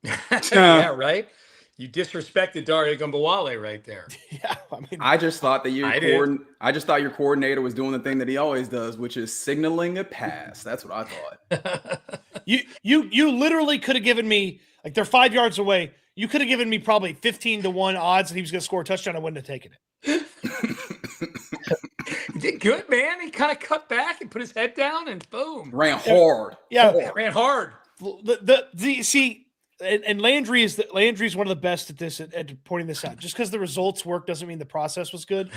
Yeah, right. You disrespected Dare Gumbawale right there. Yeah, I mean, I just thought that your coordinator was doing the thing that he always does, which is signaling a pass. That's what I thought. You literally could have given me, like, they're 5 yards away. You could have given me probably 15-1 odds that he was going to score a touchdown. I wouldn't have taken it. He did good, man. He kind of cut back and put his head down and boom. Ran hard. Yeah, ran hard. And Landry's one of the best at this at pointing this out. Just because the results work doesn't mean the process was good.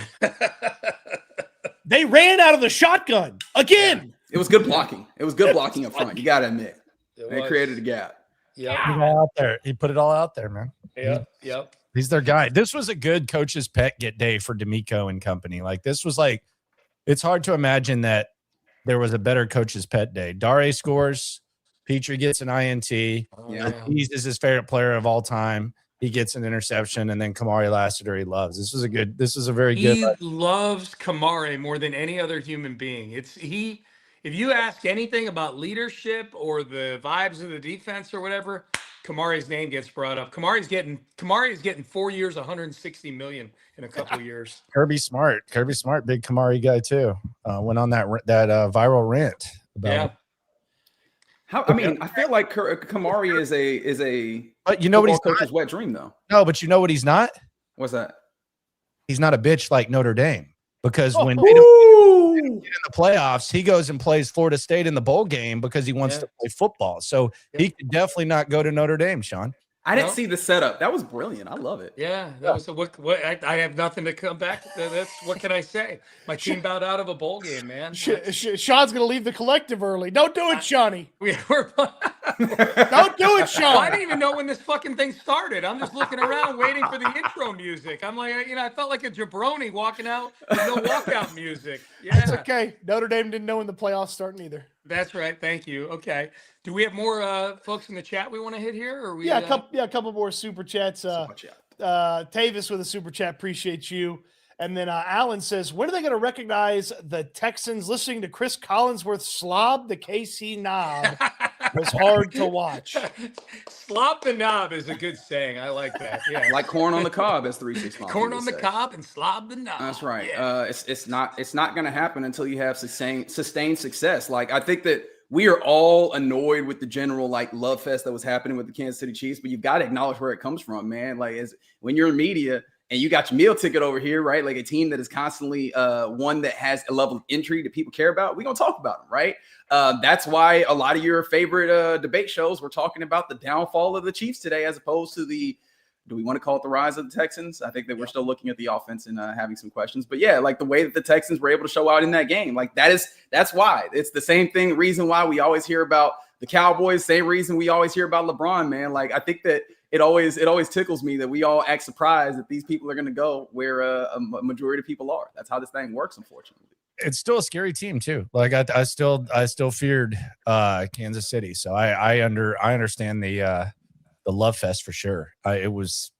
They ran out of the shotgun again. It was good blocking. It was good blocking up front. You got to admit, they created a gap. Yeah, he put it all out there, man. Yep. He's their guy. This was a good coach's pet get day for D'Amico and company. Like, this was like, it's hard to imagine that there was a better coach's pet day. Dare scores. Petrie gets an INT. He's his favorite player of all time. He gets an interception, and then Kamari Lassiter he loves. This was a very good. He loves Kamari more than any other human being. If you ask anything about leadership or the vibes of the defense or whatever, Kamari's name gets brought up. Kamari's getting 4 years, 160 million in a couple of years. Kirby Smart, big Kamari guy too. Went on that viral rant about it. I feel like Kamari is a but you know what he's coach's wet dream though. No, but you know what he's not? What's that? He's not a bitch like Notre Dame, because when they don't get in the playoffs, he goes and plays Florida State in the bowl game because he wants to play football. So he could definitely not go to Notre Dame, Sean. I didn't see the setup. That was brilliant. I love it. Yeah, that was what I have nothing to come back. That's what can I say? My team bowed out of a bowl game, man. Sean's gonna leave the collective early. Don't do it, Shawnee. We're Don't do it, Sean. I didn't even know when this fucking thing started. I'm just looking around waiting for the intro music. I'm like, I felt like a jabroni walking out with no walkout music. Yeah, it's okay. Notre Dame didn't know when the playoffs starting either. That's right. Thank you. Okay. Do we have more folks in the chat we want to hit here? Or we, a couple more super chats. Tavis with a super chat. Appreciate you. And then Alan says, when are they going to recognize the Texans listening to Chris Collinsworth slob the KC knob? Was hard to watch. Slop the knob is a good saying. I like that. Yeah, like corn on the cob, as 3-6. Corn on the cob and slob the knob. That's right. Yeah. It's not going to happen until you have sustained success. Like, I think that we are all annoyed with the general love fest that was happening with the Kansas City Chiefs, but you've got to acknowledge where it comes from, man. Like, when you're in media and you got your meal ticket over here, right? Like a team that is constantly one that has a level of intrigue that people care about, we're going to talk about them, right? That's why a lot of your favorite debate shows were talking about the downfall of the Chiefs today, as opposed to do we want to call it the rise of the Texans? I think that we're still looking at the offense and having some questions. But yeah, like the way that the Texans were able to show out in that game, like that's why. It's the same reason why we always hear about the Cowboys, same reason we always hear about LeBron, man. Like, I think that it always tickles me that we all act surprised that these people are going to go where a majority of people are. That's how this thing works, unfortunately. It's still a scary team too. Like I still feared Kansas City. So I understand the love fest for sure. That was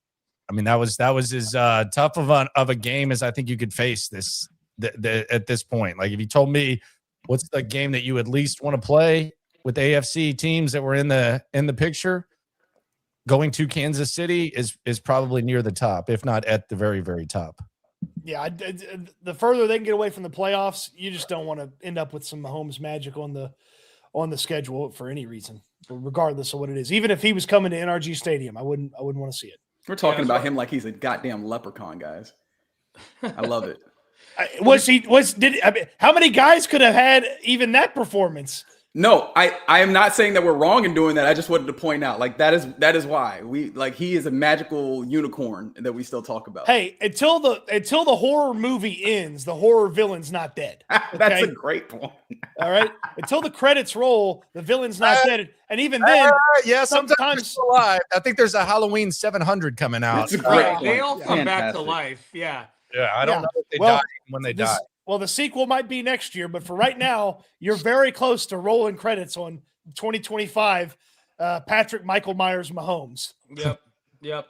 as tough of a game as I think you could face at this point. Like, if you told me what's the game that you at least want to play with AFC teams that were in the picture, going to Kansas City is probably near the top, if not at the very, very top. Yeah, the further they can get away from the playoffs, you just don't want to end up with some Mahomes magic on the schedule for any reason, regardless of what it is. Even if he was coming to NRG Stadium, I wouldn't want to see it. We're talking about him like he's a goddamn leprechaun, guys. I love it. How many guys could have had even that performance? No, I am not saying that we're wrong in doing that. I just wanted to point out, like, that is why he is a magical unicorn that we still talk about. Hey, until the horror movie ends, the horror villain's not dead. Okay? That's a great point. All right. Until the credits roll, the villain's not dead. And even then, sometimes still alive. I think there's a Halloween 700 coming out. That's a great point. They all come back to life. Yeah. Yeah. I don't know if they die when they die. Well, the sequel might be next year, but for right now, you're very close to rolling credits on 2025 Patrick Michael Myers Mahomes. Yep.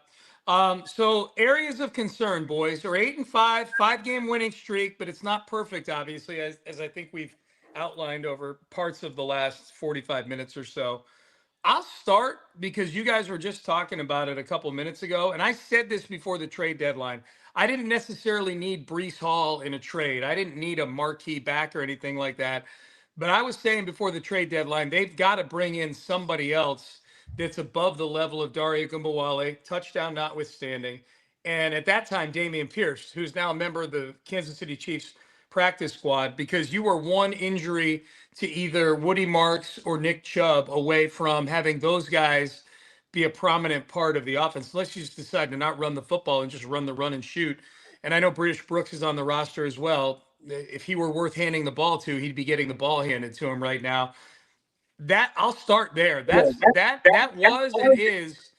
So areas of concern, boys, are 8-5, 5-game winning streak, but it's not perfect, obviously, as I think we've outlined over parts of the last 45 minutes or so. I'll start because you guys were just talking about it a couple minutes ago, and I said this before the trade deadline. I didn't necessarily need Breece Hall in a trade. I didn't need a marquee back or anything like that. But I was saying before the trade deadline, they've got to bring in somebody else that's above the level of Dare Ogunbowale, touchdown notwithstanding. And at that time, Dameon Pierce, who's now a member of the Kansas City Chiefs practice squad, because you were one injury to either Woody Marks or Nick Chubb away from having those guys be a prominent part of the offense, unless you just decide to not run the football and just run the run and shoot. And I know British Brooks is on the roster as well. If he were worth handing the ball to, he'd be getting the ball handed to him right now. That I'll start there. That was and is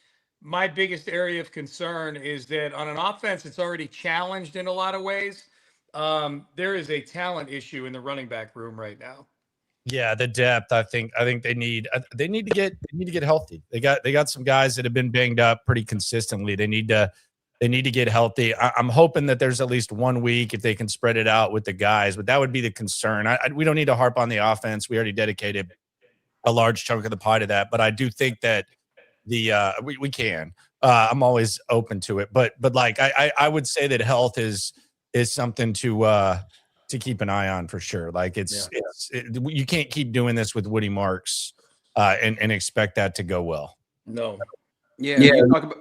my biggest area of concern, is that on an offense it's already challenged in a lot of ways. There is a talent issue in the running back room right now. Yeah, the depth. I think they need to get healthy. They got some guys that have been banged up pretty consistently. They need to get healthy. I'm hoping that there's at least 1 week if they can spread it out with the guys, but that would be the concern. We don't need to harp on the offense. We already dedicated a large chunk of the pie to that, but I do think that we can. I'm always open to it, but like I would say that health is something to keep an eye on for sure. Like you can't keep doing this with Woody Marks and expect that to go well. No. Yeah,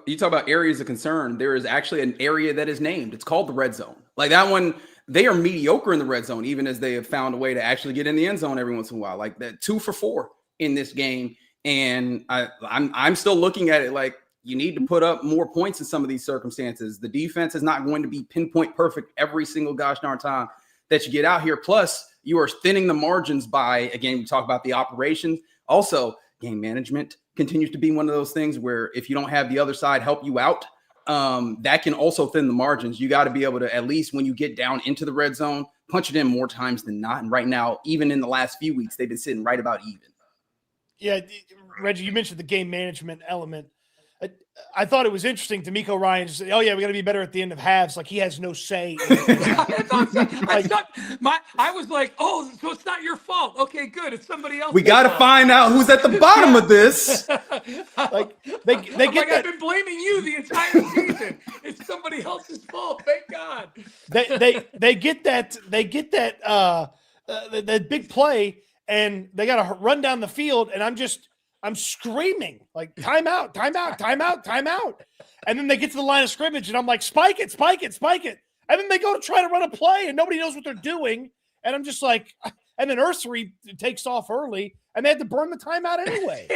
you talk about areas of concern. There is actually an area that is named. It's called the red zone. Like that one, they are mediocre in the red zone, even as they have found a way to actually get in the end zone every once in a while. Like that 2 for 4 in this game, and I'm still looking at it like you need to put up more points in some of these circumstances. The defense is not going to be pinpoint perfect every single gosh darn time that you get out here. Plus, you are thinning the margins by, again, we talk about the operations. Also, game management continues to be one of those things where if you don't have the other side help you out, that can also thin the margins. You got to be able to, at least when you get down into the red zone, punch it in more times than not. And right now, even in the last few weeks, they've been sitting right about even. Yeah, Reggie, you mentioned the game management element. I thought it was interesting. D'Amico Ryan just said, "Oh yeah, we got to be better at the end of halves." Like he has no say. I was like, "Oh, so it's not your fault." Okay, good. It's somebody else. We got to find out who's at the bottom of this. Like they get that. I've been blaming you the entire season. It's somebody else's fault. Thank God. They get that that big play, and they got to run down the field, and I'm screaming like timeout, timeout, timeout, timeout. And then they get to the line of scrimmage and I'm like, spike it, spike it, spike it. And then they go to try to run a play and nobody knows what they're doing. And I'm just like, and then Ursery takes off early and they had to burn the timeout anyway.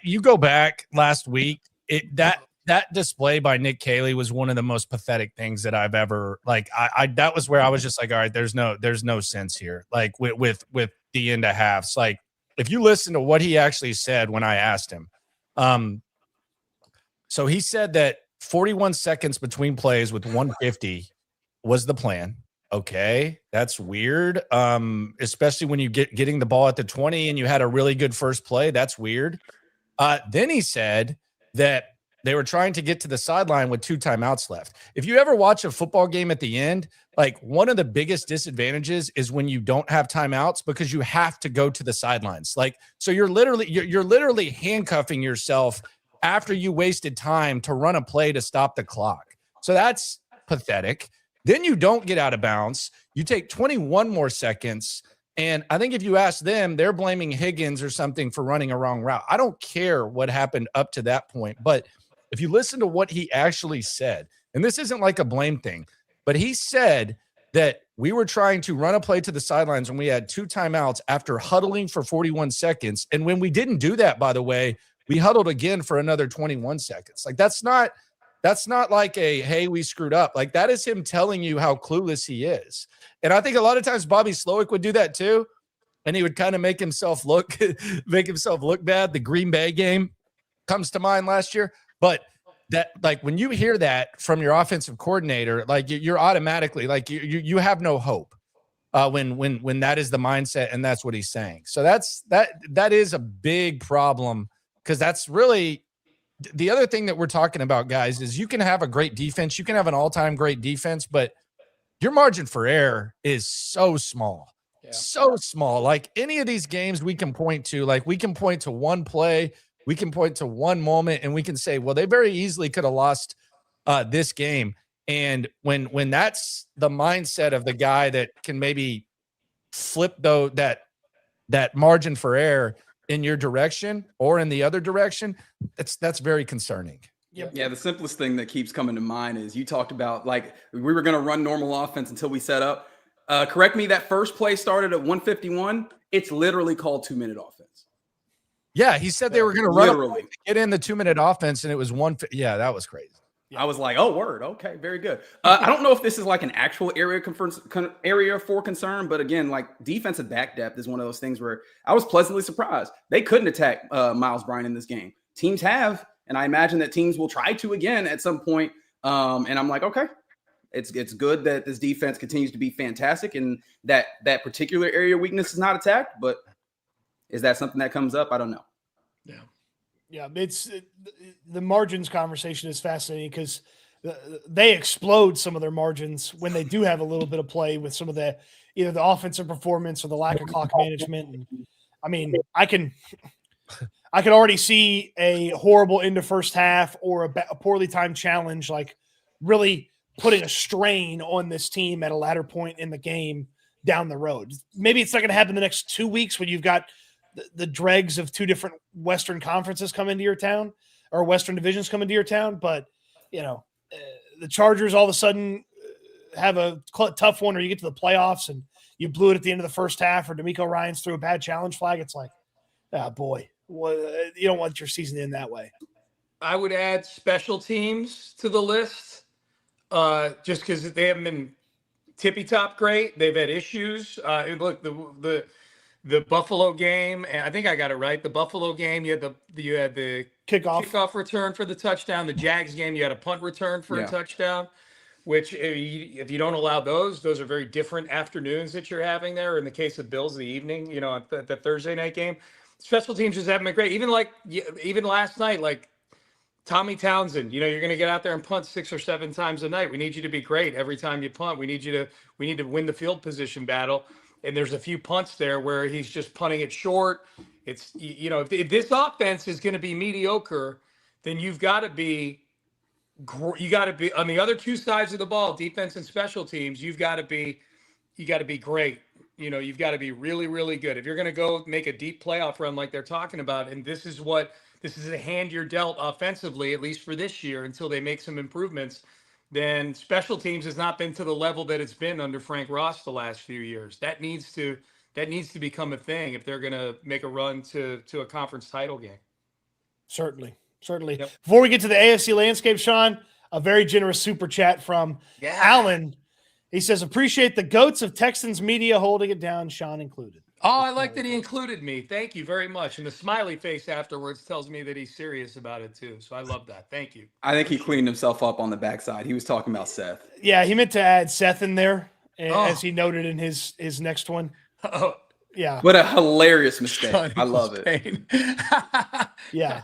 You go back last week, that display by Nick Kayley was one of the most pathetic things that I've ever, like, that was where I was just like, all right, there's no sense here. Like with the end of halves, like, if you listen to what he actually said when I asked him, so he said that 41 seconds between plays with 150 was the plan. Okay, that's weird. Especially when you getting the ball at the 20 and you had a really good first play. That's weird. Then he said that they were trying to get to the sideline with 2 timeouts left. If you ever watch a football game at the end, like one of the biggest disadvantages is when you don't have timeouts because you have to go to the sidelines. Like, so you're literally handcuffing yourself after you wasted time to run a play to stop the clock. So that's pathetic. Then you don't get out of bounds. You take 21 more seconds. And I think if you ask them, they're blaming Higgins or something for running a wrong route. I don't care what happened up to that point, but if you listen to what he actually said, and this isn't like a blame thing, but he said that we were trying to run a play to the sidelines when we had 2 timeouts after huddling for 41 seconds. And when we didn't do that, by the way, we huddled again for another 21 seconds. Like that's not like a, hey, we screwed up. Like that is him telling you how clueless he is. And I think a lot of times Bobby Slowick would do that too. And he would kind of make himself look bad. The Green Bay game comes to mind last year. But that, like, when you hear that from your offensive coordinator, like you're automatically like you have no hope when that is the mindset and that's what he's saying. So that is a big problem because that's really the other thing that we're talking about, guys, is you can have a great defense, you can have an all-time great defense, but your margin for error is so small. Yeah. So small. Like any of these games we can point to, like we can point to one play, we can point to one moment, and we can say, well, they very easily could have lost this game. And when that's the mindset of the guy that can maybe flip though that margin for error in your direction or in the other direction, that's very concerning. Yep. Yeah, the simplest thing that keeps coming to mind is you talked about like we were going to run normal offense until we set up. Correct me, that first play started at 151. It's literally called 2-minute offense. Yeah, he said they were going to run get in the 2-minute offense, and it was one. Yeah, that was crazy. I was like, oh, word. Okay, very good. I don't know if this is like an actual area for concern, but again, like defensive back depth is one of those things where I was pleasantly surprised. They couldn't attack Miles Bryant in this game. Teams have, and I imagine that teams will try to again at some point. And I'm like, okay, it's good that this defense continues to be fantastic and that particular area of weakness is not attacked, but is that something that comes up? I don't know. Yeah. Yeah, it's the margins conversation is fascinating because they explode some of their margins when they do have a little bit of play with some of the either the offensive performance or the lack of clock management. And I mean, I could already see a horrible end of first half or a poorly timed challenge, like really putting a strain on this team at a latter point in the game down the road. Maybe it's not going to happen the next 2 weeks when you've got the dregs of two different Western conferences come into your town or Western divisions come into your town. But, the Chargers all of a sudden have a tough one, or you get to the playoffs and you blew it at the end of the first half, or D'Amico Ryans threw a bad challenge flag. It's like, boy, you don't want your season to end that way. I would add special teams to the list, just because they haven't been tippy top great. They've had issues. Look, the Buffalo game, and I think I got it right. The Buffalo game, you had the kickoff return for the touchdown. The Jags game, you had a punt return for a touchdown. Which, if you don't allow those are very different afternoons that you're having there. In the case of Bills, the evening, the Thursday night game. Special teams just haven't been great. Even last night, like Tommy Townsend, you're going to get out there and punt 6 or 7 times a night. We need you to be great every time you punt. We need to win the field position battle. And there's a few punts there where he's just punting it short. It's, if this offense is going to be mediocre, then you've got to be on the other two sides of the ball, defense and special teams. You got to be great. You've got to be really, really good. If you're going to go make a deep playoff run like they're talking about, and this is a hand you're dealt offensively, at least for this year, until they make some improvements, then special teams has not been to the level that it's been under Frank Ross the last few years. That needs to become a thing if they're going to make a run to a conference title game. Certainly. Yep. Before we get to the AFC landscape, Sean, a very generous super chat from Alan. He says, appreciate the goats of Texans media holding it down, Sean included. Oh, I like that he included me. Thank you very much. And the smiley face afterwards tells me that he's serious about it too. So I love that. Thank you. I think he cleaned himself up on the backside. He was talking about Seth. Yeah, he meant to add Seth in there, as he noted in his next one. Oh, yeah. What a hilarious mistake. I love it. Yeah.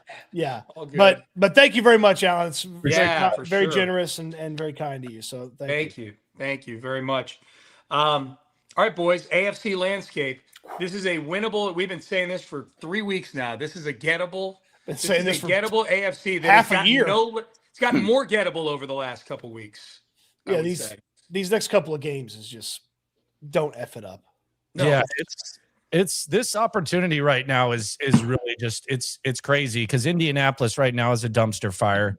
But thank you very much, Alan. It's very sure. generous and very kind to you. So thank you. Thank you very much. All right, boys, AFC landscape. This is a winnable. We've been saying this for 3 weeks now. This is a gettable. Gettable AFC. That half a year. It's gotten more gettable over the last couple weeks. Yeah, these next couple of games is just don't F it up. No. Yeah, it's this opportunity right now is really just it's crazy because Indianapolis right now is a dumpster fire.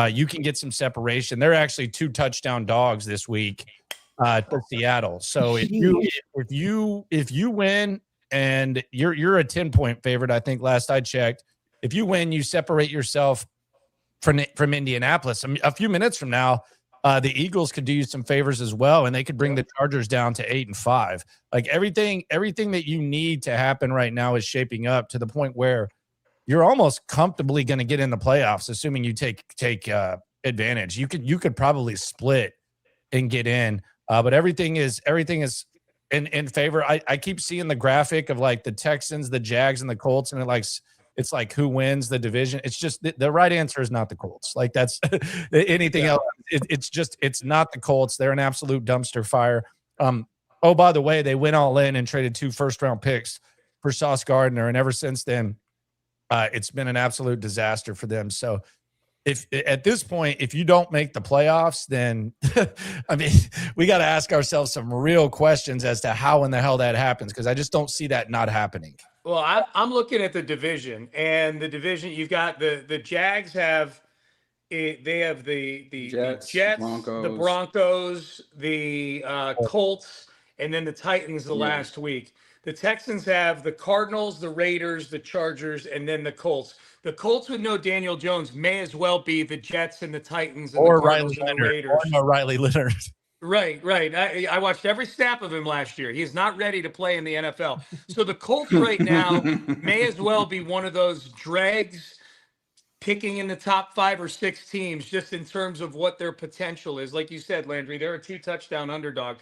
You can get some separation. They're actually 2 touchdown dogs this week to Seattle. So if you win and you're a 10-point favorite, I think last I checked. If you win, you separate yourself from Indianapolis. A few minutes from now, the Eagles could do you some favors as well, and they could bring the Chargers down to 8-5. Like everything that you need to happen right now is shaping up to the point where you're almost comfortably going to get in the playoffs, assuming you take advantage. You could probably split and get in, but everything is in favor. I keep seeing the graphic of like the Texans, the Jags, and the Colts, and it's like who wins the division. It's just the right answer is not the Colts. Like that's anything else. It's not the Colts. They're an absolute dumpster fire. Oh, by the way, they went all in and traded 2 first-round picks for Sauce Gardner, and ever since then, it's been an absolute disaster for them. So if at this point, if you don't make the playoffs, then I mean, we got to ask ourselves some real questions as to how in the hell that happens, because I just don't see that not happening. Well, I'm looking at the division, and the division you've got the Jags have they have the Jets, the Broncos, the Colts, and then the Titans last week. The Texans have the Cardinals, the Raiders, the Chargers, and then the Colts. The Colts with no Daniel Jones may as well be the Jets and the Titans and the Cardinals and the Raiders. Or no Riley Leonard. Right. I watched every snap of him last year. He's not ready to play in the NFL. So the Colts right now may as well be one of those dregs picking in the top 5 or 6 teams just in terms of what their potential is. Like you said, Landry, they're a 2-touchdown underdog.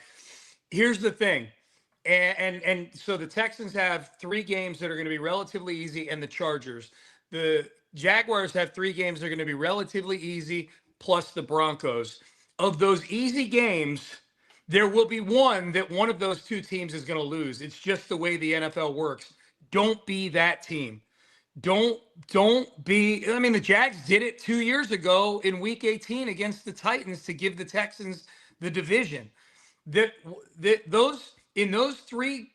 Here's the thing. And so the Texans have 3 games that are going to be relatively easy, and the Chargers. The Jaguars have 3 games that are going to be relatively easy, plus the Broncos. Of those easy games, there will be one of those 2 teams is going to lose. It's just the way the NFL works. Don't be that team. don't be. I mean, the Jags did it 2 years ago in Week 18 against the Titans to give the Texans the division. Those three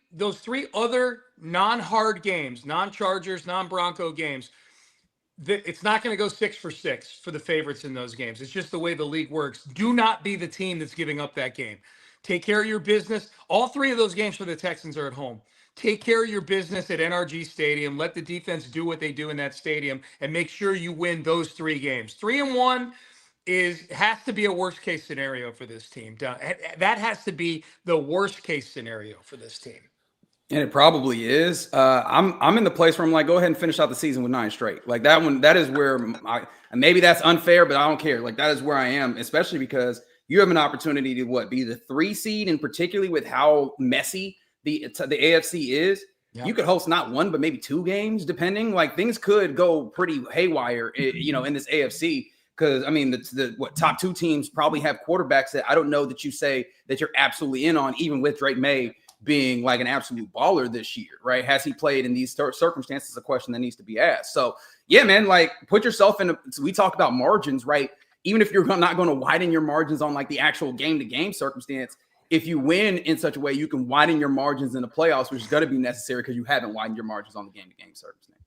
other non-hard games, non-Chargers, non-Bronco games, it's not going to go 6 for 6 for the favorites in those games. It's just the way the league works. Do not be the team that's giving up that game. Take care of your business. All 3 of those games for the Texans are at home. Take care of your business at NRG Stadium. Let the defense do what they do in that stadium, and make sure you win those 3 games. 3-1 has to be a worst case scenario for this team. That has to be the worst case scenario for this team. And it probably is. I'm in the place where I'm like, go ahead and finish out the season with 9 straight. Like that one, that is where maybe that's unfair, but I don't care. Like that is where I am, especially because you have an opportunity to be the 3 seed, and particularly with how messy the AFC is. Yeah. You could host not 1, but maybe 2 games, depending. Like things could go pretty haywire, in this AFC. Because I mean, the top 2 teams probably have quarterbacks that I don't know that you say that you're absolutely in on, even with Drake May being like an absolute baller this year, right? Has he played in these circumstances? A question that needs to be asked. So yeah, man, like put yourself in. We talk about margins, right? Even if you're not going to widen your margins on like the actual game-to-game circumstance, if you win in such a way, you can widen your margins in the playoffs, which is going to be necessary because you haven't widened your margins on the game-to-game circumstance.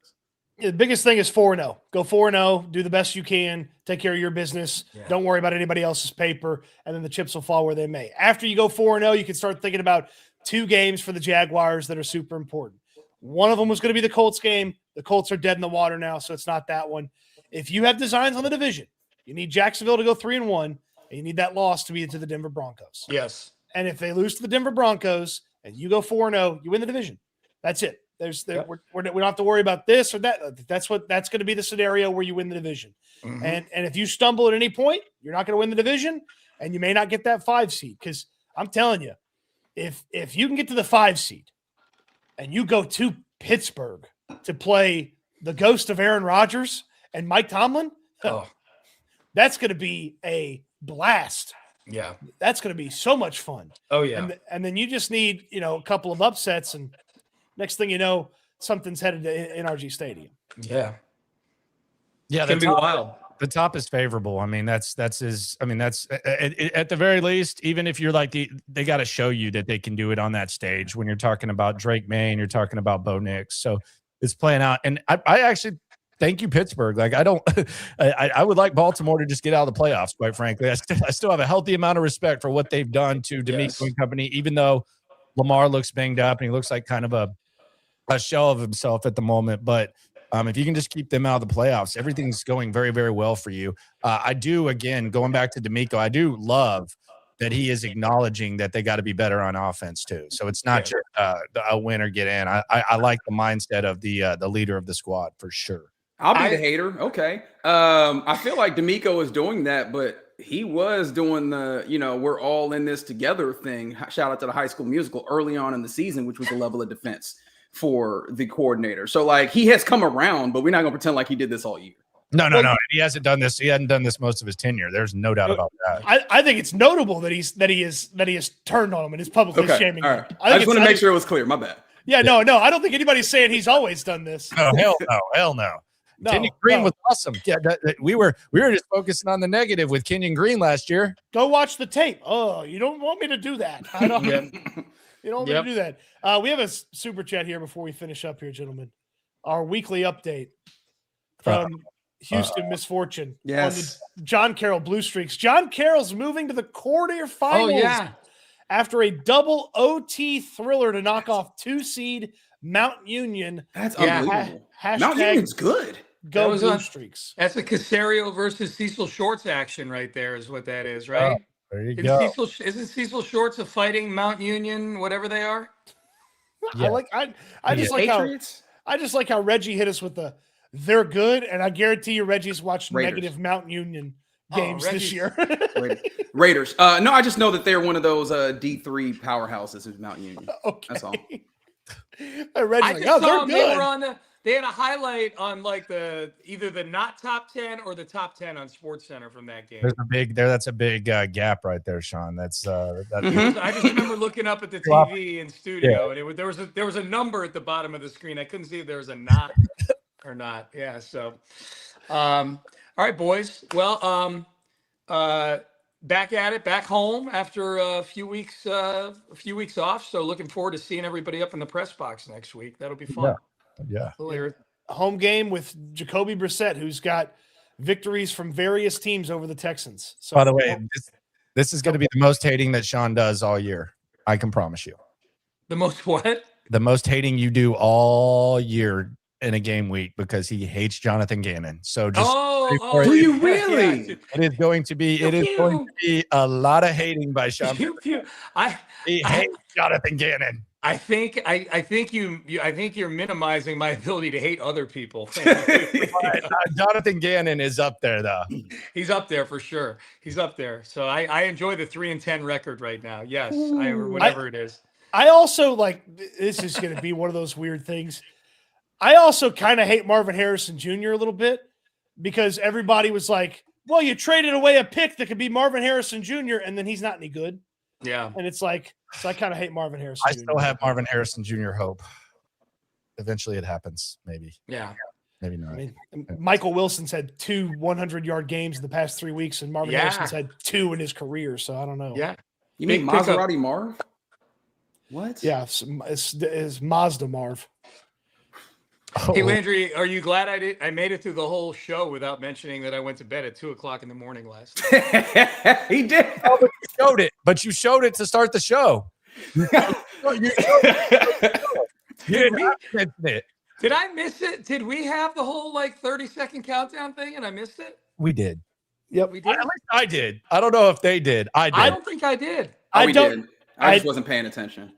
The biggest thing is 4-0. Go 4-0. Do the best you can. Take care of your business. Yeah. Don't worry about anybody else's paper, and then the chips will fall where they may. After you go 4-0, you can start thinking about 2 games for the Jaguars that are super important. One of them was going to be the Colts game. The Colts are dead in the water now, so it's not that one. If you have designs on the division, you need Jacksonville to go 3-1, and you need that loss to be to the Denver Broncos. Yes. And if they lose to the Denver Broncos and you go 4-0, you win the division. That's it. We don't have to worry about this or that. That's going to be the scenario where you win the division. Mm-hmm. And if you stumble at any point, you're not going to win the division, and you may not get that 5 seed. Because I'm telling you, if you can get to the 5 seed and you go to Pittsburgh to play the ghost of Aaron Rodgers and Mike Tomlin, that's going to be a blast. Yeah. That's going to be so much fun. Oh, yeah. And then you just need, a couple of upsets, and next thing you know, something's headed to NRG Stadium. Yeah. Yeah. It's going to be wild. The top is favorable. I mean, that's at the very least, even if you're like they got to show you that they can do it on that stage when you're talking about Drake May and you're talking about Bo Nix. So it's playing out. And I actually thank you, Pittsburgh. Like I would like Baltimore to just get out of the playoffs, quite frankly. I still have a healthy amount of respect for what they've done to D'Amico and company, even though Lamar looks banged up and he looks like kind of a shell of himself at the moment. But if you can just keep them out of the playoffs, everything's going very, very well for you. I do, again, going back to D'Amico, I do love that he is acknowledging that they got to be better on offense too. So it's not just a win or get in. I like the mindset of the leader of the squad for sure. I'll be the hater. Okay. I feel like D'Amico is doing that, but he was doing the, we're all in this together thing. Shout out to the High School Musical early on in the season, which was the level of defense for the coordinator. So like he has come around, but we're not going to pretend like he did this all year. No. He hasn't done this. He hadn't done this most of his tenure. There's no doubt about that. I think it's notable that he has turned on him and is publicly shaming him. Right. I just want to make sure it was clear. My bad. Yeah, no. I don't think anybody's saying he's always done this. Oh, hell no. Kenyon Green was awesome. Yeah, we were just focusing on the negative with Kenyon Green last year. Go watch the tape. Oh, you don't want me to do that. I don't. You don't want me to do that. We have a super chat here before we finish up here, gentlemen. Our weekly update from Houston Misfortune. Yes. On the John Carroll Blue Streaks. John Carroll's moving to the quarterfinals after a double OT thriller to knock off 2-seed Mount Union. That's unbelievable. Mount Union's good. Go Blue Streaks. That's a Casario versus Cecil Shorts action right there is what that is, right? There you go. Isn't Cecil Shorts a fighting Mount Union, whatever they are? Yeah. I just like how Reggie hit us with they're good, and I guarantee you Reggie's watched negative Mount Union games this year. Raiders. No, I just know that they're one of those D3 powerhouses of Mount Union. Okay. That's all. Reggie's they're good. They had a highlight on like either the not top 10 or the top 10 on Sports Center from that game. That's a big gap right there, Sean. I just remember looking up at the TV in studio, and there was a number at the bottom of the screen. I couldn't see if there was a not or not. Yeah. So, all right, boys. Well, back at it, back home after a few weeks off. So looking forward to seeing everybody up in the press box next week. That'll be fun. Yeah. Home game with Jacoby Brissett, who's got victories from various teams over the Texans. So, By the way, this is going to be the most hating that Sean does all year. I can promise you. The most what? The most hating you do all year in a game week because he hates Jonathan Gannon. So just do you really? Yeah. it is going to be a lot of hating by Sean. He hates Jonathan Gannon. I think you're minimizing my ability to hate other people. Jonathan Gannon is up there though. He's up there for sure. He's up there. So I enjoy the 3-10 record right now. Yes, or whatever it is. I also like this is going to be one of those weird things. I also kind of hate Marvin Harrison Jr. a little bit because everybody was like, well, you traded away a pick that could be Marvin Harrison Jr. and then he's not any good. Yeah. And it's like, so I kind of hate Marvin Harrison I Jr. still have Marvin Harrison Jr. hope. Eventually it happens, maybe. Yeah. Maybe not. I mean, Michael Wilson's had 2 100-yard games in the past 3 weeks, and Marvin Harrison's had 2 in his career, so I don't know. Yeah. You mean Maserati Marv? What? Yeah, it's Mazda Marv. Hey Landry, are you glad I made it through the whole show without mentioning that I went to bed at 2:00 in the morning last night? He did. Oh, but you showed it to start the show. Did I miss it? Did we have the whole 30-second countdown thing and I missed it? We did. Yep, we did. At least I did. I don't know if they did. I did. I don't think I did. I just wasn't paying attention.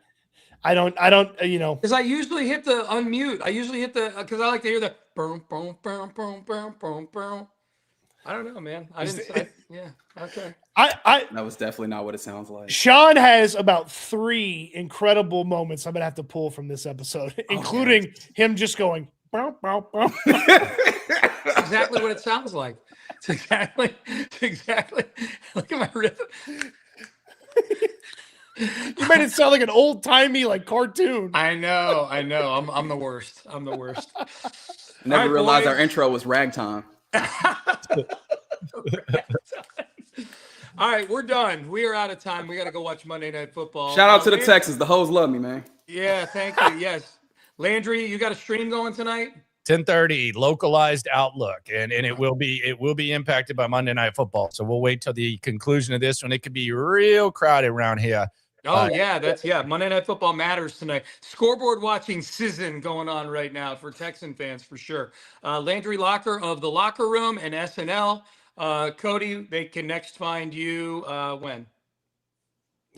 I don't, because I usually hit the unmute. I usually hit the, because I like to hear the boom, boom, boom, boom, boom, boom, boom. I don't know, man. Yeah. Okay. That was definitely not what it sounds like. Sean has about 3 incredible moments I'm going to have to pull from this episode, including him just going, bow, bow, bow. Exactly what it sounds like. It's exactly. Look at my rhythm. You made it sound like an old timey cartoon. I know. I'm the worst. Never realized our intro was ragtime. All right, we're done. We are out of time. We got to go watch Monday Night Football. Shout out to the Texans. The hoes love me, man. Yeah, thank you. Yes, Landry, you got a stream going tonight? 10:30 localized outlook, and it will be impacted by Monday Night Football. So we'll wait till the conclusion of this one. It could be real crowded around here. Oh, Monday Night Football matters tonight. Scoreboard watching season going on right now for Texan fans for sure. Landry Locker of The Locker Room and SNL. Cody, they can next find you when?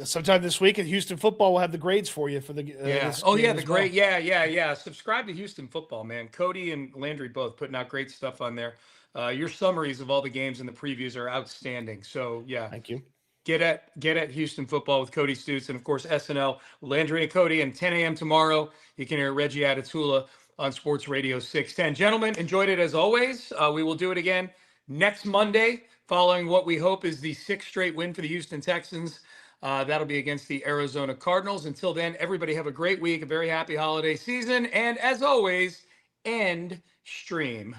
Sometime this week at Houston Football, we'll have the grades for you for the the grade. Yeah. Subscribe to Houston Football, man. Cody and Landry both putting out great stuff on there. Your summaries of all the games and the previews are outstanding. So yeah, thank you. Get at Houston Football with Cody Stutes and of course SNL, Landry and Cody, and 10 a.m. tomorrow. You can hear Reggie Atatula on Sports Radio 610. Gentlemen, enjoyed it as always. We will do it again next Monday, following what we hope is the 6th straight win for the Houston Texans. That'll be against the Arizona Cardinals. Until then, everybody have a great week, a very happy holiday season, and as always, end stream.